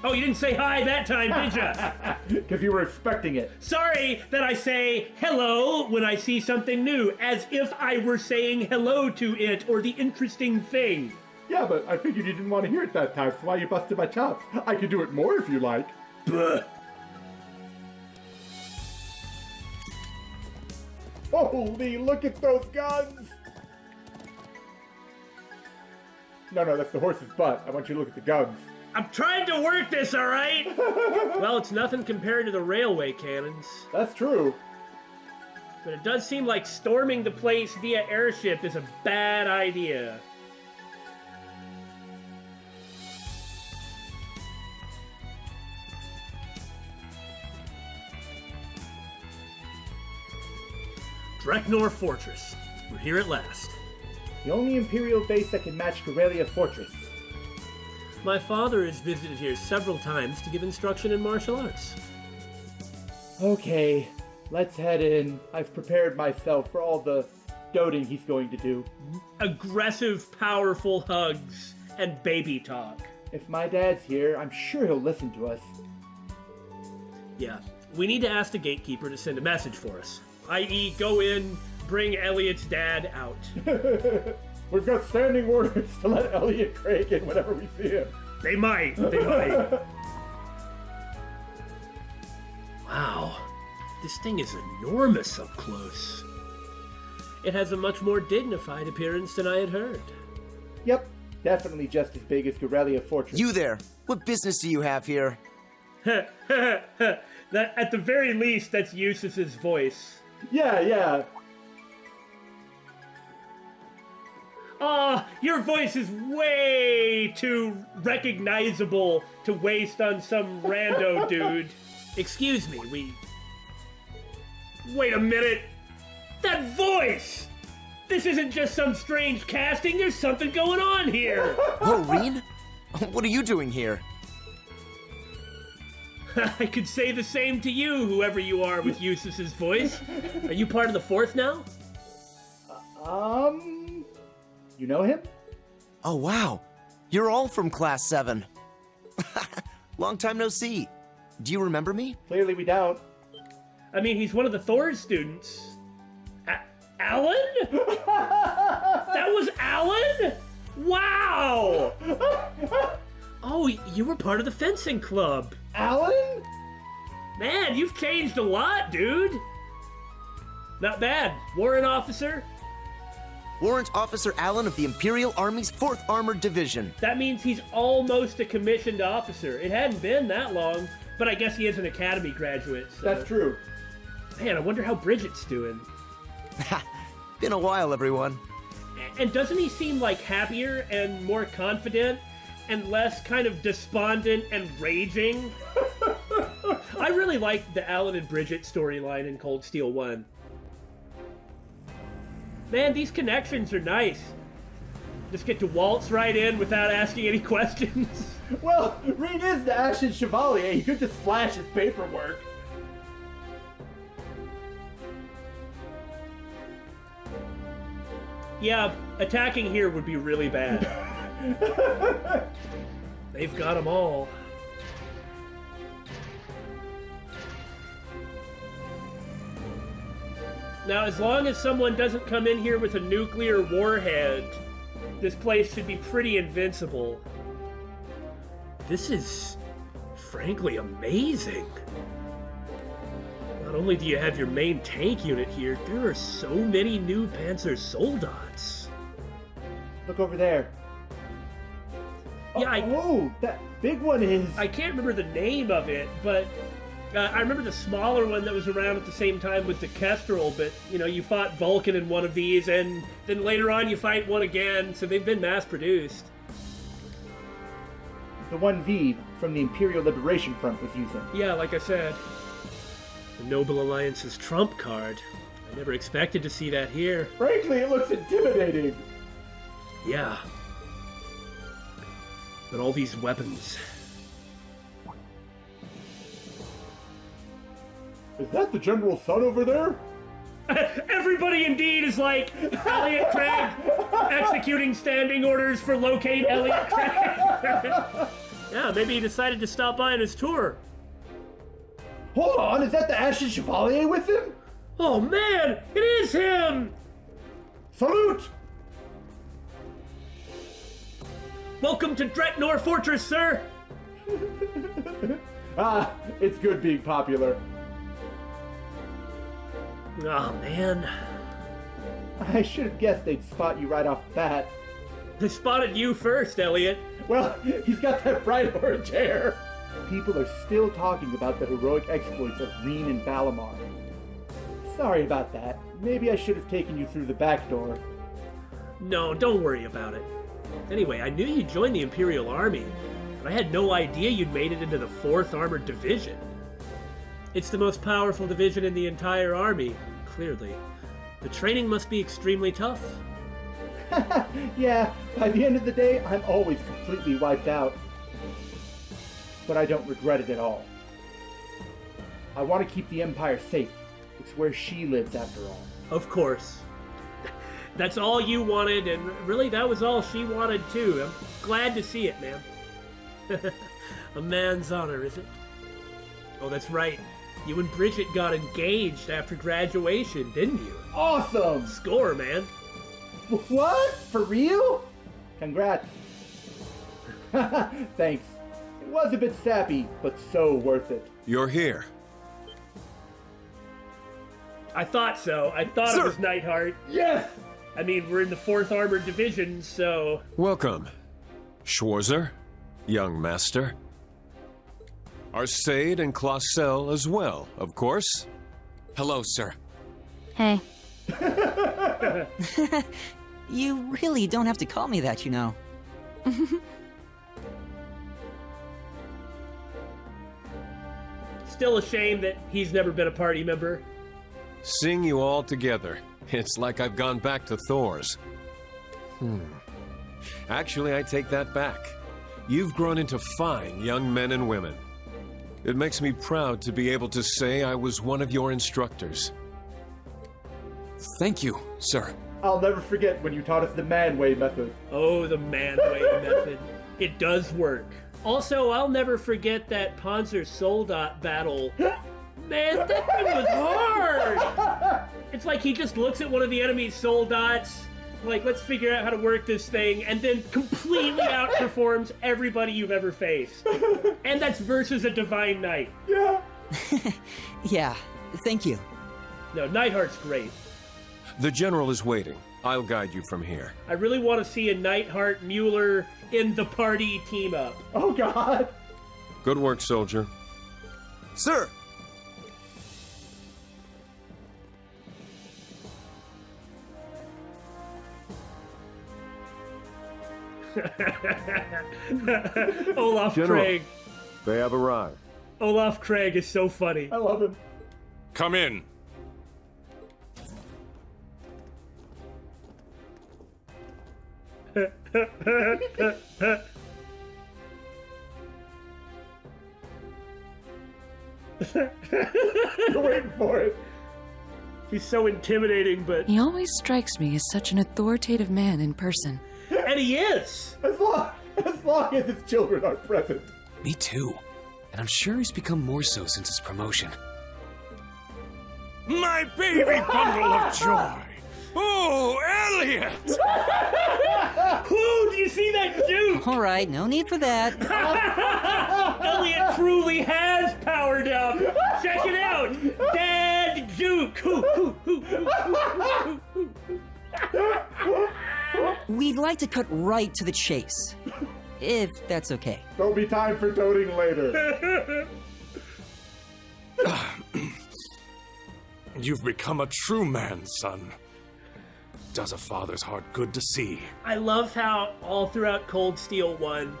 Oh, you didn't say hi that time, did ya? Because you were expecting it. Sorry that I say hello when I see something new, as if I were saying hello to it or the interesting thing. Yeah, but I figured you didn't want to hear it that time, so why you busted my chops? I could do it more if you like. Buh. Holy, look at those guns! No, that's the horse's butt. I want you to look at the guns. I'm trying to work this, all right? Well, it's nothing compared to the railway cannons. That's true. But it does seem like storming the place via airship is a bad idea. Dreknor Fortress. We're here at last. The only Imperial base that can match Corellia Fortress. My father has visited here several times to give instruction in martial arts. Okay, let's head in. I've prepared myself for all the doting he's going to do. Aggressive, powerful hugs and baby talk. If my dad's here, I'm sure he'll listen to us. Yeah, we need to ask the gatekeeper to send a message for us. I.e., go in, bring Elliot's dad out. We've got standing orders to let Elliot Craig in whenever we see him. They might. Wow, this thing is enormous up close. It has a much more dignified appearance than I had heard. Yep, definitely just as big as Corellia Fortress. You there, what business do you have here? That, at the very least, that's Eustace's voice. Yeah. Your voice is way too recognizable to waste on some rando dude. Excuse me, Wait a minute! That voice! This isn't just some strange casting, there's something going on here! Whoa, Rean? What are you doing here? I could say the same to you, whoever you are with Eustace's voice. Are you part of the 4th now? You know him? Oh, wow. You're all from Class 7. Long time no see. Do you remember me? Clearly we don't. I mean, he's one of the Thor's students. Alan? That was Alan? Wow! Oh, you were part of the fencing club. Alan? Man, you've changed a lot, dude. Not bad. Warrant officer? Warrant Officer Allen of the Imperial Army's 4th Armored Division. That means he's almost a commissioned officer. It hadn't been that long, but I guess he is an academy graduate. So. That's true. Man, I wonder how Bridget's doing. Been a while, everyone. And doesn't he seem like happier and more confident and less kind of despondent and raging? I really liked the Alan and Bridget storyline in Cold Steel 1. Man, these connections are nice. Just get to waltz right in without asking any questions. Well, Rean is the Ashen Chevalier. He could just flash his paperwork. Yeah, attacking here would be really bad. They've got them all. Now, as long as someone doesn't come in here with a nuclear warhead, this place should be pretty invincible. This is, frankly, amazing. Not only do you have your main tank unit here, there are so many new Panzer Soldats. Look over there. Yeah, Oh, that big one is... I can't remember the name of it, but I remember the smaller one that was around at the same time was the Kestrel, but, you know, you fought Vulcan in one of these, and then later on you fight one again, so they've been mass-produced. The 1V from the Imperial Liberation Front was using. Yeah, like I said. The Noble Alliance's trump card. I never expected to see that here. Frankly, it looks intimidating. Yeah. But all these weapons... Is that the General's son over there? Everybody indeed is like Elliot Craig executing standing orders for locate Elliot Craig. Yeah, maybe he decided to stop by on his tour. Hold on, is that the Ashen Chevalier with him? Oh man, it is him! Salute! Welcome to Dretnor Fortress, sir! It's good being popular. Oh man. I should have guessed they'd spot you right off the bat. They spotted you first, Elliot. Well, he's got that bright orange hair. People are still talking about the heroic exploits of Rean and Valamar. Sorry about that. Maybe I should have taken you through the back door. No, don't worry about it. Anyway, I knew you joined the Imperial Army, but I had no idea you'd made it into the 4th Armored Division. It's the most powerful division in the entire army, clearly. The training must be extremely tough. Yeah, by the end of the day, I'm always completely wiped out. But I don't regret it at all. I want to keep the Empire safe. It's where she lives, after all. Of course. That's all you wanted, and really that was all she wanted too. I'm glad to see it, man. A man's honor, is it? Oh, that's right. You and Bridget got engaged after graduation, didn't you? Awesome! Score, man. What? For real? Congrats. Thanks. It was a bit sappy, but so worth it. You're here. I thought so. I thought Sir. It was Nightheart. Yes! I mean, we're in the 4th Armored Division, so... Welcome, Schwarzer, young master. Arcade and Clausel as well, of course. Hello, sir. Hey. You really don't have to call me that, you know. Still a shame that he's never been a party member. Seeing you all together, it's like I've gone back to Thor's. Actually, I take that back. You've grown into fine young men and women. It makes me proud to be able to say I was one of your instructors. Thank you, sir. I'll never forget when you taught us the man-way method. Oh, the man-way method. It does work. Also, I'll never forget that Panzer Soldat battle. Man, that thing was hard! It's like he just looks at one of the enemy's soldats, like, let's figure out how to work this thing, and then completely outperforms everybody you've ever faced. And that's versus a Divine Knight. Yeah. Yeah, thank you. No, Nightheart's great. The General is waiting. I'll guide you from here. I really want to see a Nightheart Mueller in the party team up. Oh, God. Good work, soldier. Sir! Olaf General, Craig. they have arrived. Olaf Craig is so funny. I love him. Come in. You're waiting for it. He's so intimidating, but... He always strikes me as such an authoritative man in person. And he is! As long as his children are present. Me too. And I'm sure he's become more so since his promotion. My baby bundle of joy! Oh, Elliot! Who? Do you see that juke? All right, no need for that. Elliot truly has powered up. Check it out. Dad juke. We'd like to cut right to the chase, if that's okay. There'll be time for toting later. You've become a true man, son. Does a father's heart good to see. I love how all throughout Cold Steel 1,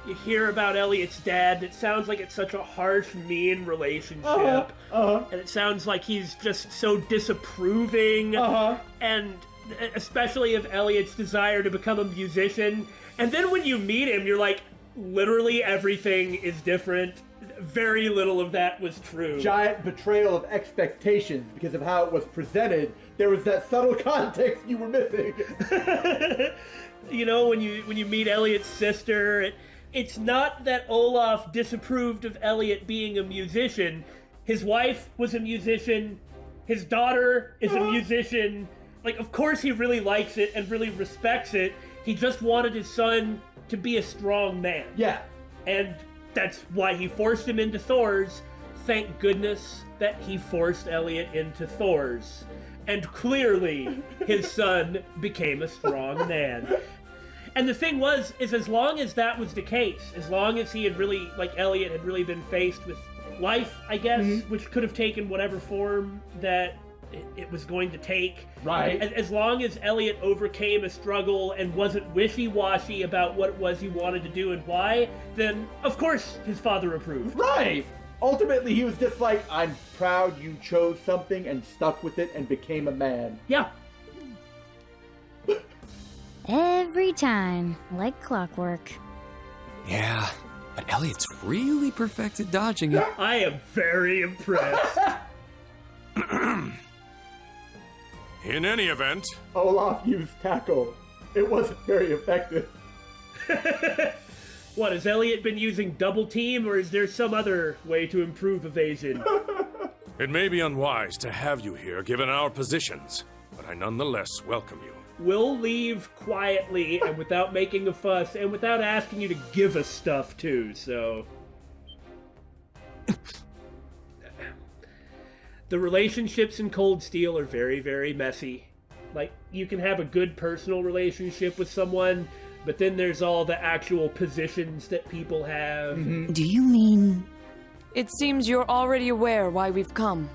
you hear about Elliot's dad. It sounds like it's such a harsh, mean relationship. And it sounds like he's just so disapproving. And especially of Elliot's desire to become a musician. And then when you meet him, you're like, literally everything is different. Very little of that was true. Giant betrayal of expectations because of how it was presented. There was that subtle context you were missing. You know, when you meet Elliot's sister, it's not that Olaf disapproved of Elliot being a musician. His wife was a musician. His daughter is a musician. Like, of course he really likes it and really respects it. He just wanted his son to be a strong man. Yeah. And that's why he forced him into Thor's. Thank goodness that he forced Elliot into Thor's. And clearly, his son became a strong man. And the thing is as long as that was the case, as long as he had really, like Elliot had really been faced with life, I guess, which could have taken whatever form that it was going to take. Right. As long as Elliot overcame a struggle and wasn't wishy-washy about what it was he wanted to do and why, then of course his father approved. Right! Ultimately, he was just like, I'm proud you chose something and stuck with it and became a man. Yeah. Every time, like clockwork. Yeah, but Elliot's really perfected dodging it. I am very impressed. In any event... Olaf used tackle. It wasn't very effective. What, has Elliot been using double team, or is there some other way to improve evasion? It may be unwise to have you here given our positions, but I nonetheless welcome you. We'll leave quietly and without making a fuss and without asking you to give us stuff too, so... The relationships in Cold Steel are very, very messy. Like, you can have a good personal relationship with someone, but then there's all the actual positions that people have. Do you mean... It seems you're already aware why we've come.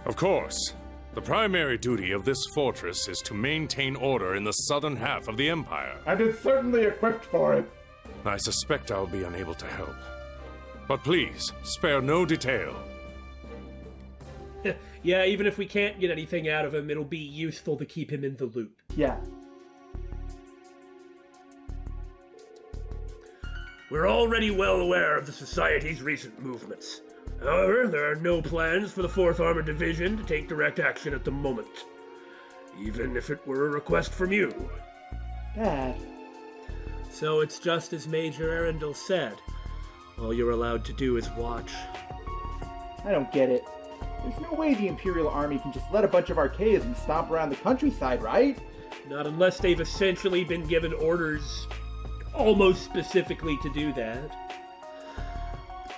Of course. The primary duty of this fortress is to maintain order in the southern half of the Empire. And it's certainly equipped for it. I suspect I'll be unable to help. But please, spare no detail. Yeah, even if we can't get anything out of him, it'll be useful to keep him in the loop. Yeah. We're already well aware of the Society's recent movements. However, there are no plans for the 4th Armored Division to take direct action at the moment. Even if it were a request from you. Dad. So it's just as Major Arundel said. All you're allowed to do is watch. I don't get it. There's no way the Imperial Army can just let a bunch of Archaisms stomp around the countryside, right? Not unless they've essentially been given orders almost specifically to do that.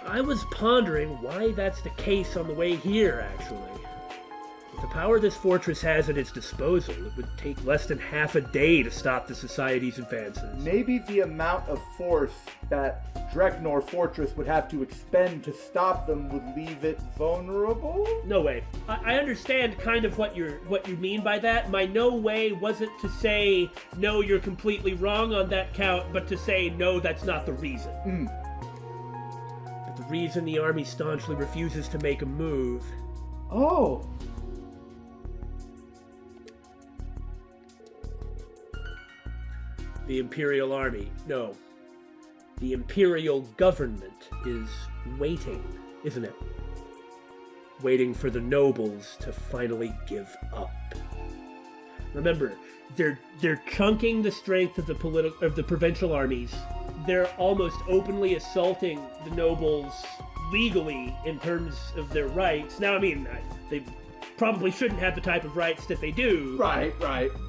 I was pondering why that's the case on the way here, actually. With the power this fortress has at its disposal, it would take less than half a day to stop the Society's advances. Maybe the amount of force that Dreknor Fortress would have to expend to stop them would leave it vulnerable? No way. I understand kind of what you mean by that. My no way wasn't to say, no, you're completely wrong on that count, but to say, no, that's not the reason. But the reason the army staunchly refuses to make a move... Oh! The Imperial Army, no. The Imperial government is waiting, isn't it? Waiting for the nobles to finally give up. Remember, they're chunking the strength of the provincial armies. They're almost openly assaulting the nobles legally in terms of their rights. Now, I mean, they probably shouldn't have the type of rights that they do. Right.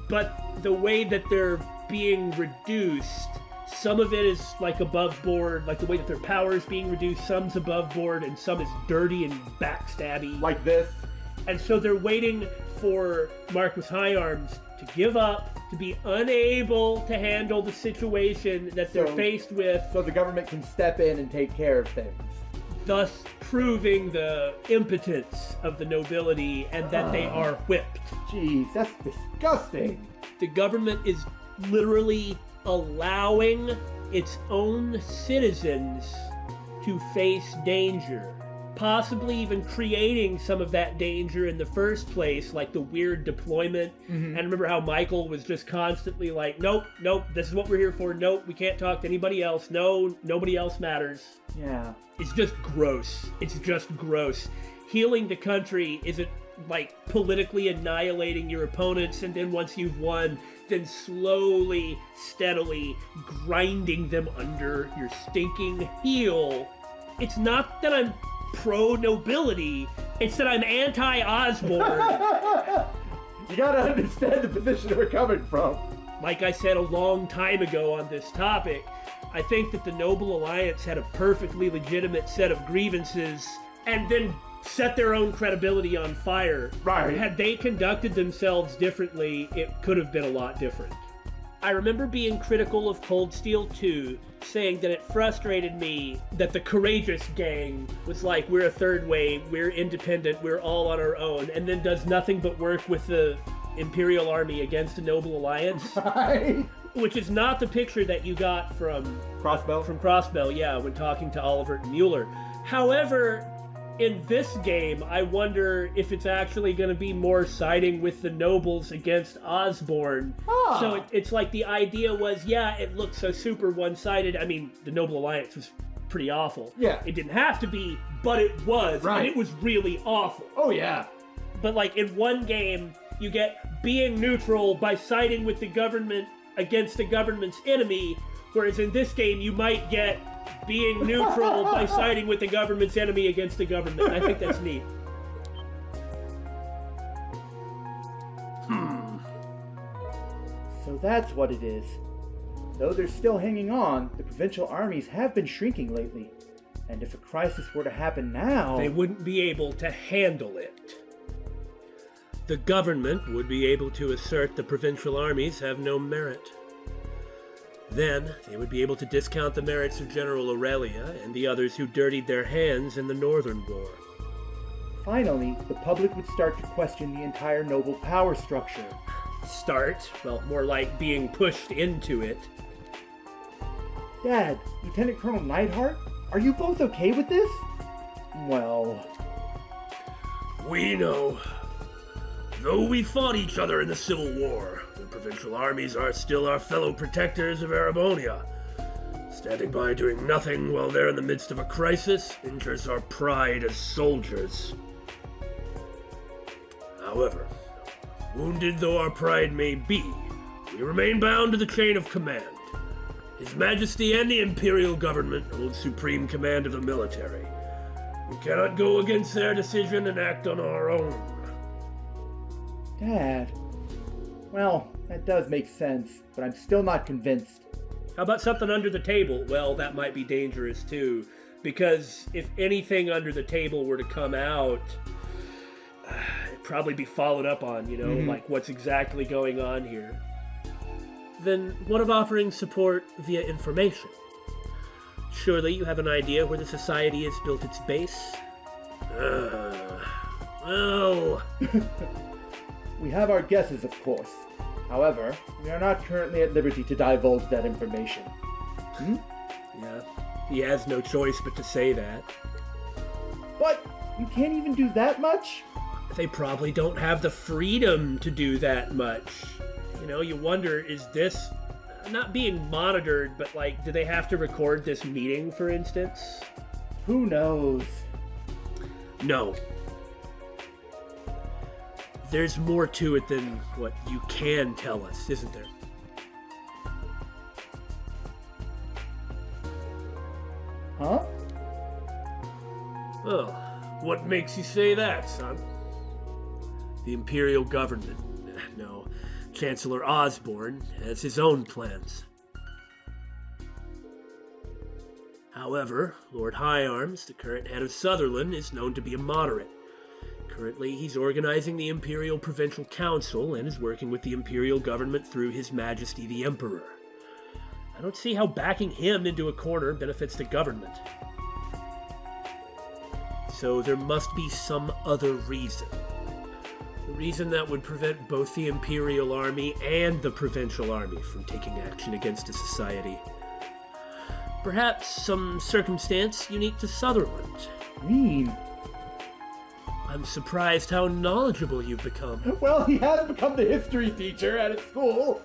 But the way that they're being reduced, some of it is like above board, like the way that their power is being reduced, some's above board and some is dirty and backstabby. Like this. And so they're waiting for Marquis Higharms to give up, to be unable to handle the situation that they're faced with. So the government can step in and take care of things. Thus proving the impotence of the nobility and that they are whipped. Jeez, that's disgusting. The government is literally allowing its own citizens to face danger. Possibly even creating some of that danger in the first place, like the weird deployment. And remember how Michael was just constantly like, nope, this is what we're here for. Nope, we can't talk to anybody else. No, nobody else matters. Yeah. It's just gross. Healing the country isn't like politically annihilating your opponents and then once you've won, then slowly, steadily grinding them under your stinking heel. It's not that I'm pro-nobility, it's that I'm anti-Osborne. You gotta understand the position we're coming from. Like I said a long time ago on this topic, I think that the Noble Alliance had a perfectly legitimate set of grievances and then set their own credibility on fire. Right. Had they conducted themselves differently, it could have been a lot different. I remember being critical of Cold Steel 2, saying that it frustrated me that the Courageous gang was like, we're a third wave, we're independent, we're all on our own, and then does nothing but work with the Imperial Army against the Noble Alliance. Right. Which is not the picture that you got from Crossbell? From Crossbell, yeah, when talking to Oliver and Mueller. However, in this game, I wonder if it's actually going to be more siding with the nobles against Osborne. Huh. So it's like the idea was, yeah, it looked so super one-sided. I mean, the Noble Alliance was pretty awful. Yeah. It didn't have to be, but it was. Right. And it was really awful. Oh, yeah. But like in one game, you get being neutral by siding with the government against the government's enemy, whereas in this game, you might get being neutral by siding with the government's enemy against the government. I think that's neat. So that's what it is. Though they're still hanging on, the provincial armies have been shrinking lately. And if a crisis were to happen now... They wouldn't be able to handle it. The government would be able to assert the provincial armies have no merit. Then, they would be able to discount the merits of General Aurelia and the others who dirtied their hands in the Northern War. Finally, the public would start to question the entire noble power structure. Start? Well, more like being pushed into it. Dad, Lieutenant Colonel Neidhart, are you both okay with this? Well... We know. Though we fought each other in the Civil War, the provincial armies are still our fellow protectors of Erebonia. Standing by doing nothing while they're in the midst of a crisis injures our pride as soldiers. However, wounded though our pride may be, we remain bound to the chain of command. His Majesty and the Imperial Government hold supreme command of the military. We cannot go against their decision and act on our own. Dad. Well, that does make sense, but I'm still not convinced. How about something under the table? Well, that might be dangerous too, because if anything under the table were to come out, it'd probably be followed up on, like what's exactly going on here. Then what of offering support via information? Surely you have an idea where the Society has built its base? Well... We have our guesses, of course. However, we are not currently at liberty to divulge that information. Yeah, he has no choice but to say that. But you can't even do that much? They probably don't have the freedom to do that much. You wonder, is this not being monitored, but do they have to record this meeting, for instance? Who knows? No. There's more to it than what you can tell us, isn't there? Huh? Well, what makes you say that, son? The Imperial Government, no, Chancellor Osborne, has his own plans. However, Lord High Arms, the current head of Sutherland, is known to be a moderate. Currently, he's organizing the Imperial Provincial Council and is working with the Imperial Government through His Majesty the Emperor. I don't see how backing him into a corner benefits the government. So there must be some other reason. A reason that would prevent both the Imperial Army and the Provincial Army from taking action against the Society. Perhaps some circumstance unique to Sutherland. Rean. I'm surprised how knowledgeable you've become. Well, he has become the history teacher at his school.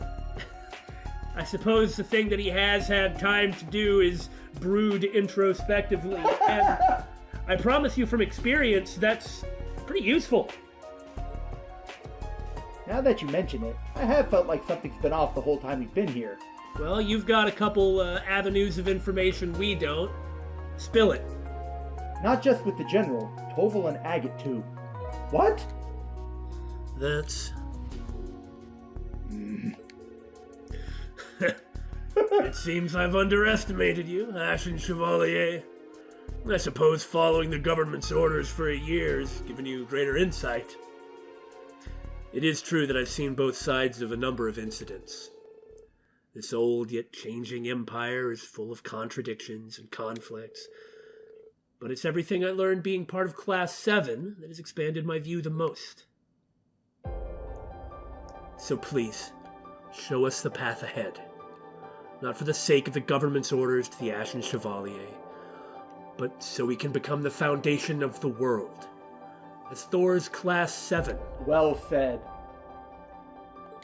I suppose the thing that he has had time to do is brood introspectively, and I promise you from experience, that's pretty useful. Now that you mention it, I have felt like something's been off the whole time we've been here. Well, you've got a couple avenues of information we don't. Spill it. Not just with the General, Toval and Agate too. What? That's... It seems I've underestimated you, Ashen Chevalier. I suppose following the government's orders for a year has given you greater insight. It is true that I've seen both sides of a number of incidents. This old yet changing empire is full of contradictions and conflicts. But it's everything I learned being part of Class VII that has expanded my view the most. So please, show us the path ahead. Not for the sake of the government's orders to the Ashen Chevalier, but so we can become the foundation of the world. As Thor's Class VII. Well said.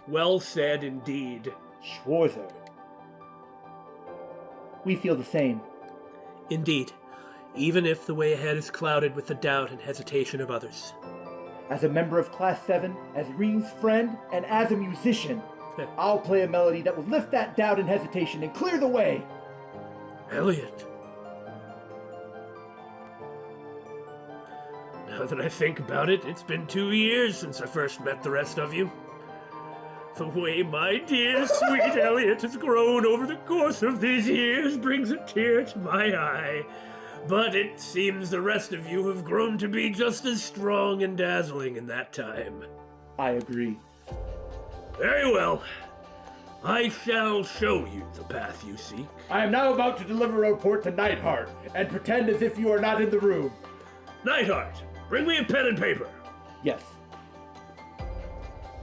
Well said indeed. Schwarzer. We feel the same. Indeed. Even if the way ahead is clouded with the doubt and hesitation of others. As a member of Class VII, as Rean's friend, and as a musician, I'll play a melody that will lift that doubt and hesitation and clear the way. Elliot. Now that I think about it, it's been 2 years since I first met the rest of you. The way my dear, sweet Elliot has grown over the course of these years brings a tear to my eye. But it seems the rest of you have grown to be just as strong and dazzling in that time. I agree. Very well. I shall show you the path you seek. I am now about to deliver a report to Nightheart, and pretend as if you are not in the room. Nightheart, bring me a pen and paper. Yes.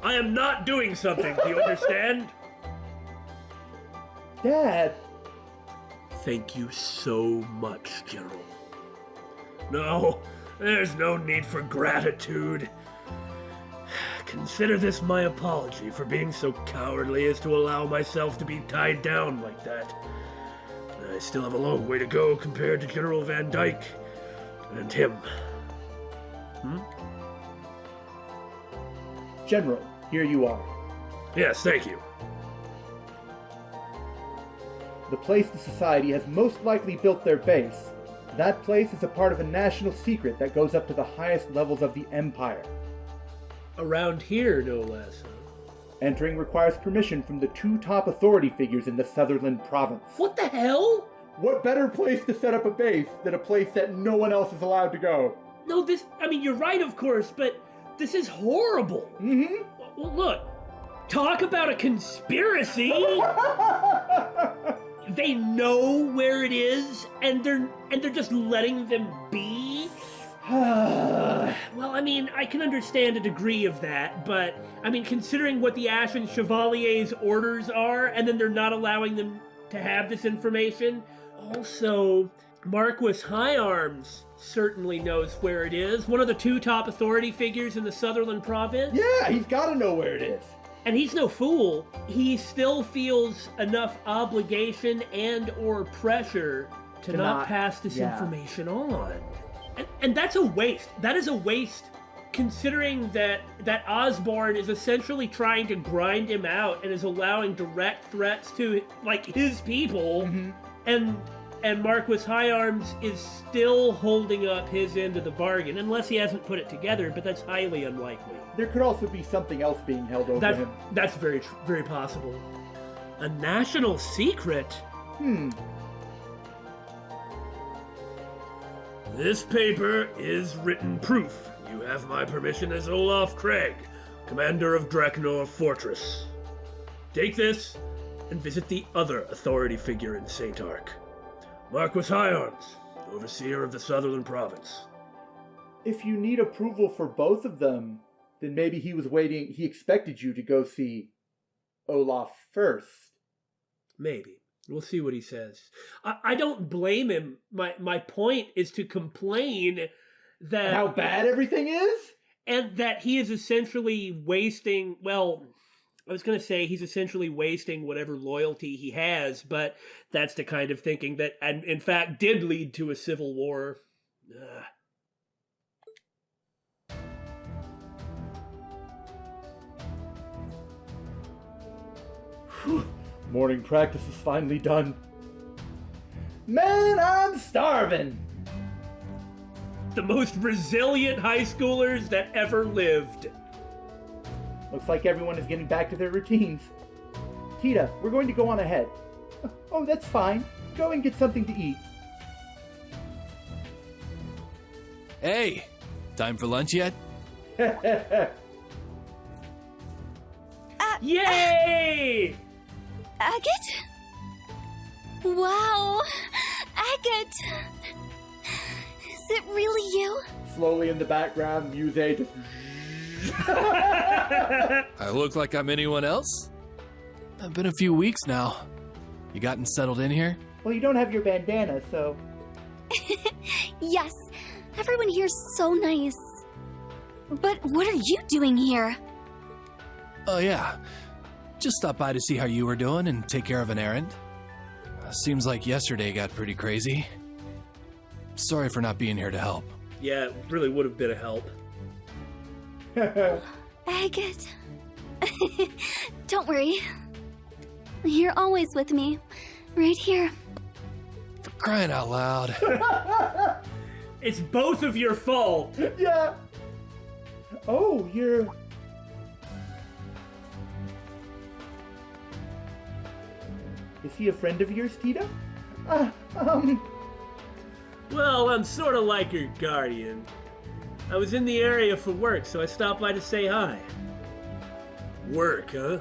I am not doing something, do you understand? Dad. Thank you so much, General. No, there's no need for gratitude. Consider this my apology for being so cowardly as to allow myself to be tied down like that. I still have a long way to go compared to General Van Dyke and him. General, here you are. Yes, thank you. The place the Society has most likely built their base. That place is a part of a national secret that goes up to the highest levels of the Empire. Around here, no less. Entering requires permission from the 2 top authority figures in the Sutherland province. What the hell? What better place to set up a base than a place that no one else is allowed to go? No, you're right, of course, but this is horrible. Mm-hmm. Well, look, talk about a conspiracy. They know where it is, and they're just letting them be. Well, I can understand a degree of that, but considering what the Ashen Chevalier's orders are, and then they're not allowing them to have this information. Also, Marquis Higharms certainly knows where it is. One of the 2 top authority figures in the Sutherland province. Yeah, he's got to know where it is. And he's no fool. He still feels enough obligation and or pressure to not pass this information on. And that's a waste. That is a waste, considering that Osborne is essentially trying to grind him out and is allowing direct threats to, his people. And Marquis Higharms is still holding up his end of the bargain, unless he hasn't put it together, but that's highly unlikely. There could also be something else being held over him. That's very, very possible. A national secret? This paper is written proof. You have my permission as Olaf Craig, commander of Draknor Fortress. Take this and visit the other authority figure in St. Ark, Marquis Higharms, overseer of the Sutherland province. If you need approval for both of them, then maybe he expected you to go see Olaf first. Maybe. We'll see what he says. I don't blame him. My point is to complain that... How bad everything is? And that he is essentially wasting... Well, I was going to say he's essentially wasting whatever loyalty he has, but that's the kind of thinking that, and in fact, did lead to a civil war. Morning practice is finally done. Man, I'm starving! The most resilient high schoolers that ever lived. Looks like everyone is getting back to their routines. Tita, we're going to go on ahead. Oh, that's fine. Go and get something to eat. Hey, time for lunch yet? Yay! Agate? Wow! Agate! Is it really you? Slowly in the background, Muse just... I look like I'm anyone else? It's been a few weeks now. You gotten settled in here? Well, you don't have your bandana, so... Yes, everyone here's so nice. But what are you doing here? Oh yeah, just stopped by to see how you were doing and take care of an errand. Seems like yesterday got pretty crazy. Sorry for not being here to help. Yeah, it really would have been a help. Agate. Don't worry. You're always with me. Right here. For crying out loud. It's both of your fault. Yeah. Oh, you're... Is he a friend of yours, Tita? Well, I'm sort of like your guardian. I was in the area for work, so I stopped by to say hi. Work, huh?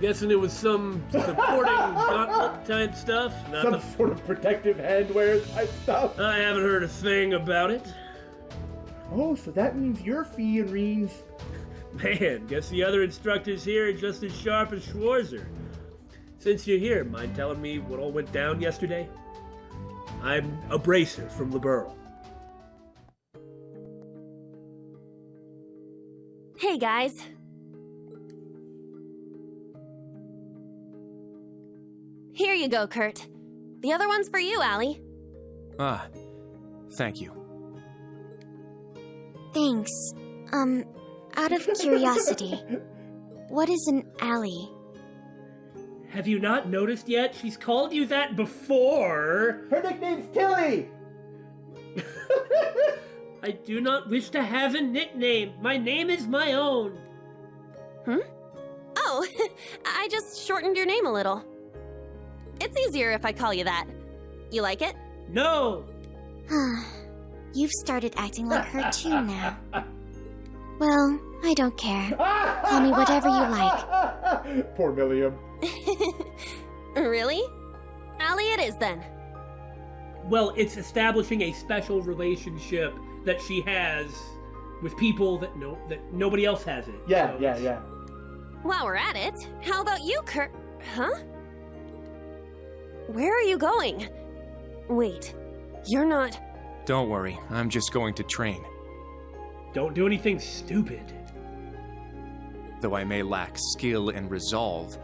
Guessing it was some supporting gauntlet type stuff? Some sort of protective handwear type stuff? I haven't heard a thing about it. Oh, so that means you're Fee and Rean's... Man, guess the other instructors here are just as sharp as Schwarzer. Since you're here, mind telling me what all went down yesterday? I'm a bracer from Liberl. Hey, guys. Here you go, Kurt. The other one's for you, Allie. Ah, thank you. Thanks. Out of curiosity, what is an alley? Have you not noticed yet? She's called you that before. Her nickname's Tilly! I do not wish to have a nickname. My name is my own. Oh, I just shortened your name a little. It's easier if I call you that. You like it? No! You've started acting like her too now. Well, I don't care. Call me whatever you like. Poor Milliam. Really? Allie it is then. Well, it's establishing a special relationship that she has with people that nobody else has it. Yeah, so yeah. While we're at it, how about you, Kurt? Huh? Where are you going? Wait, you're not... Don't worry, I'm just going to train. Don't do anything stupid. Though I may lack skill and resolve,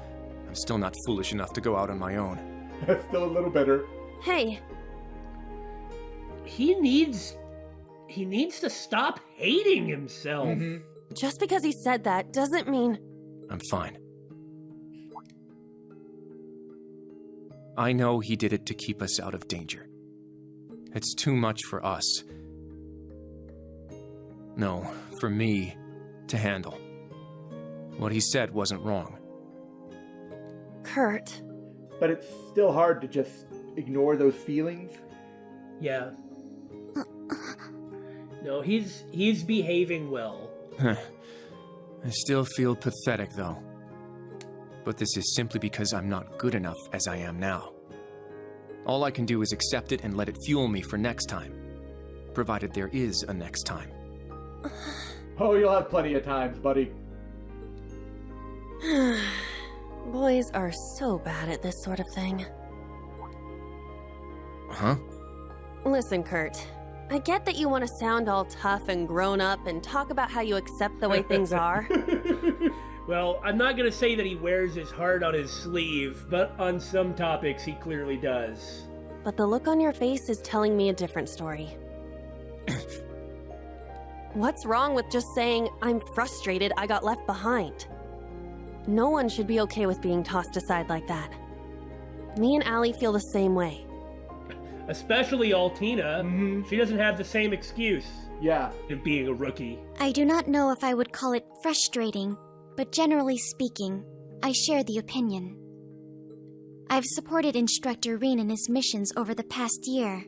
I'm still not foolish enough to go out on my own. Still a little bitter. Hey. He needs to stop hating himself. Mm-hmm. Just because he said that doesn't mean... I'm fine. I know he did it to keep us out of danger. It's too much for us. No, for me to handle. What he said wasn't wrong. Kurt. But it's still hard to just ignore those feelings. Yeah. No, he's behaving well. I still feel pathetic, though. But this is simply because I'm not good enough as I am now. All I can do is accept it and let it fuel me for next time. Provided there is a next time. Oh, you'll have plenty of times, buddy. Boys are so bad at this sort of thing. Huh? Listen, Kurt. I get that you want to sound all tough and grown up and talk about how you accept the way things are. Well, I'm not going to say that he wears his heart on his sleeve, but on some topics he clearly does. But the look on your face is telling me a different story. What's wrong with just saying, I'm frustrated I got left behind? No one should be okay with being tossed aside like that. Me and Allie feel the same way. Especially Altina. Mm-hmm. She doesn't have the same excuse. Yeah. Of being a rookie. I do not know if I would call it frustrating, but generally speaking, I share the opinion. I've supported Instructor Rean in his missions over the past year.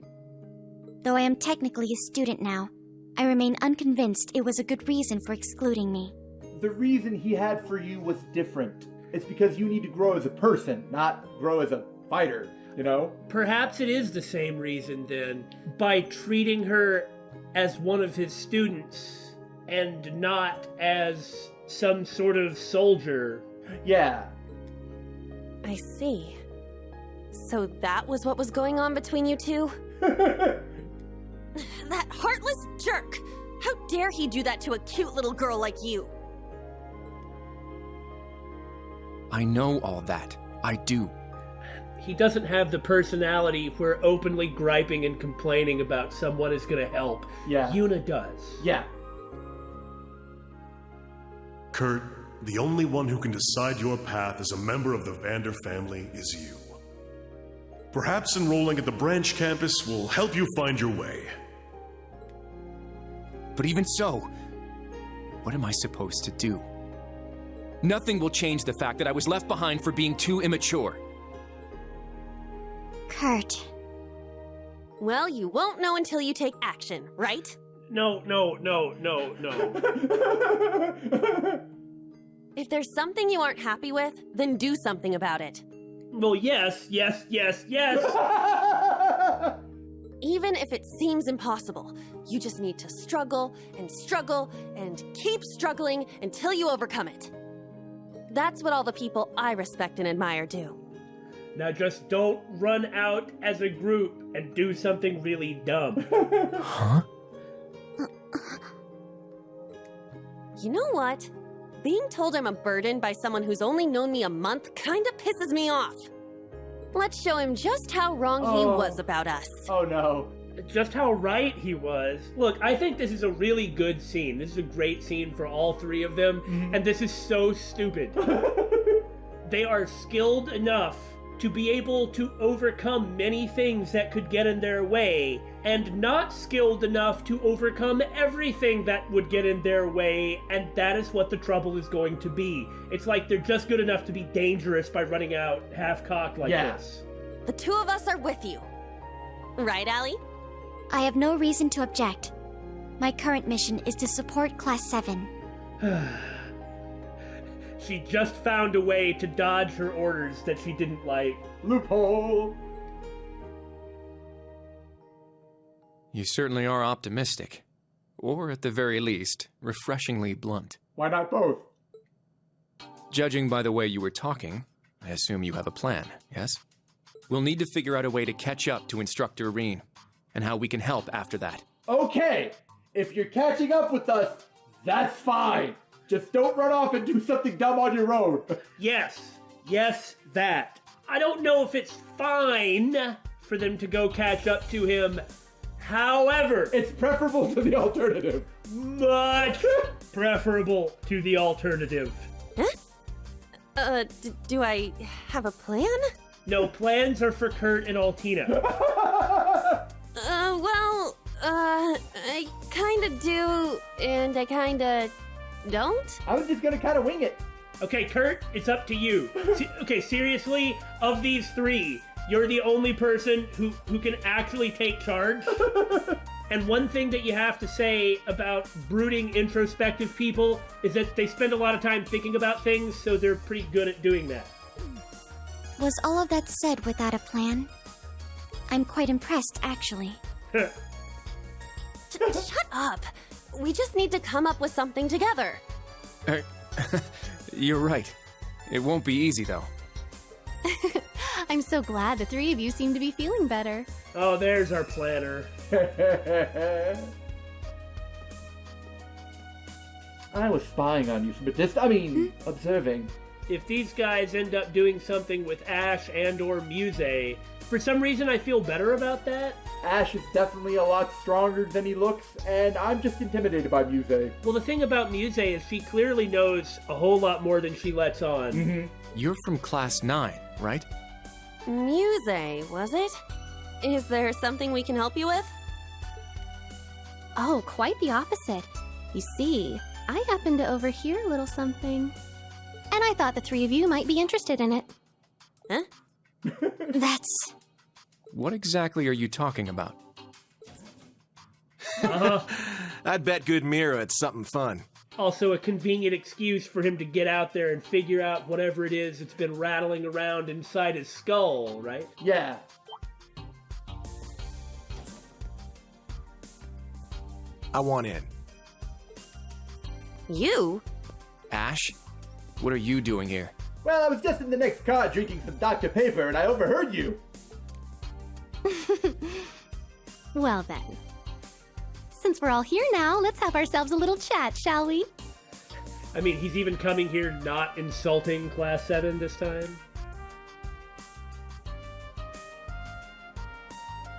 Though I am technically a student now, I remain unconvinced it was a good reason for excluding me. The reason he had for you was different. It's because you need to grow as a person, not grow as a fighter, you know? Perhaps it is the same reason then. By treating her as one of his students and not as some sort of soldier. Yeah. I see. So that was what was going on between you two? That heartless jerk! How dare he do that to a cute little girl like you? I know all that. I do. He doesn't have the personality where openly griping and complaining about someone is going to help. Yeah. Yuna does. Yeah. Kurt, the only one who can decide your path as a member of the Vander family is you. Perhaps enrolling at the branch campus will help you find your way. But even so, what am I supposed to do? Nothing will change the fact that I was left behind for being too immature. Kurt. Well, you won't know until you take action, right? No. If there's something you aren't happy with, then do something about it. Well, yes. Even if it seems impossible, you just need to struggle and struggle and keep struggling until you overcome it. That's what all the people I respect and admire do. Now just don't run out as a group and do something really dumb. Huh? You know what? Being told I'm a burden by someone who's only known me a month kinda pisses me off. Let's show him just how wrong he was about us. Oh no. Just how right he was. Look, I think this is a really good scene. This is a great scene for all three of them, and this is so stupid. They are skilled enough to be able to overcome many things that could get in their way, and not skilled enough to overcome everything that would get in their way, and that is what the trouble is going to be. It's like they're just good enough to be dangerous by running out half-cocked like this. The two of us are with you. Right, Allie? I have no reason to object. My current mission is to support Class VII. She just found a way to dodge her orders that she didn't like. Loophole! You certainly are optimistic. Or, at the very least, refreshingly blunt. Why not both? Judging by the way you were talking, I assume you have a plan, yes? We'll need to figure out a way to catch up to Instructor Rean, and how we can help after that. Okay! If you're catching up with us, that's fine! Just don't run off and do something dumb on your own. Yes, that. I don't know if it's fine for them to go catch up to him. However, it's preferable to the alternative. Much preferable to the alternative. Huh? Do I have a plan? No, plans are for Kurt and Altina. I kinda do, and I kinda don't? I was just gonna kinda wing it. Okay, Kurt, it's up to you. Okay, seriously, of these three, you're the only person who can actually take charge. And one thing that you have to say about brooding, introspective people is that they spend a lot of time thinking about things, so they're pretty good at doing that. Was all of that said without a plan? I'm quite impressed, actually. Shut up! We just need to come up with something together. You're right. It won't be easy, though. I'm so glad the three of you seem to be feeling better. Oh, there's our planner. I was spying on you, but observing. If these guys end up doing something with Ash and or Muse, for some reason I feel better about that. Ash is definitely a lot stronger than he looks, and I'm just intimidated by Muse. Well, the thing about Muse is she clearly knows a whole lot more than she lets on. You're from Class 9, right? Muse, was it? Is there something we can help you with? Oh, quite the opposite. You see, I happened to overhear a little something. And I thought the three of you might be interested in it. Huh? That's... What exactly are you talking about? I'd bet good Mira it's something fun. Also a convenient excuse for him to get out there and figure out whatever it is that's been rattling around inside his skull, right? Yeah. I want in. You? Ash? What are you doing here? Well, I was just in the next car drinking some Dr. Pepper and I overheard you. Well then. Since we're all here now, let's have ourselves a little chat, shall we? I mean, he's even coming here not insulting Class 7 this time.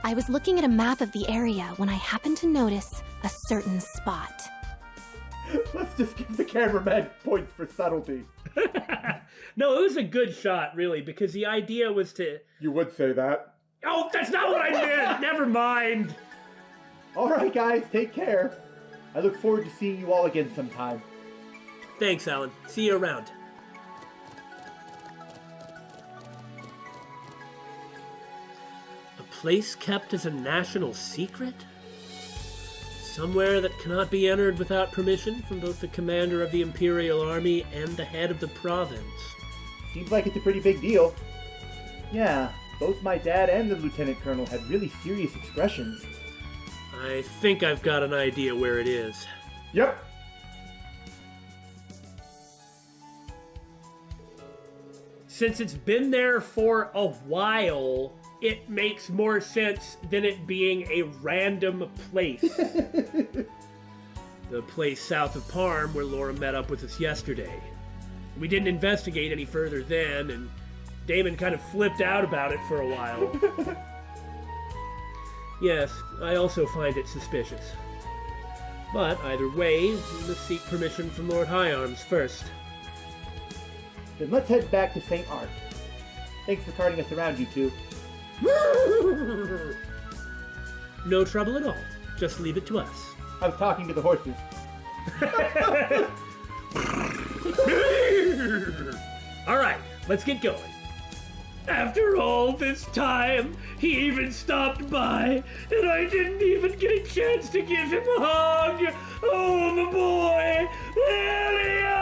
I was looking at a map of the area when I happened to notice a certain spot. Let's just give the cameraman points for subtlety. No, it was a good shot, really, because the idea was to... You would say that. Oh, that's not what I meant! Never mind! Alright, guys, take care. I look forward to seeing you all again sometime. Thanks, Alan. See you around. A place kept as a national secret? Somewhere that cannot be entered without permission from both the commander of the Imperial Army and the head of the province. Seems like it's a pretty big deal. Yeah, both my dad and the lieutenant colonel had really serious expressions. I think I've got an idea where it is. Yep. Since it's been there for a while, it makes more sense than it being a random place. The place south of Parm where Laura met up with us yesterday. We didn't investigate any further then, and Damon kind of flipped out about it for a while. Yes, I also find it suspicious. But either way, we must seek permission from Lord Higharms first. Then let's head back to St. Art. Thanks for carting us around, you two. No trouble at all. Just leave it to us. I was talking to the horses. All right, let's get going. After all this time, he even stopped by, and I didn't even get a chance to give him a hug. Oh, my boy, Elliot!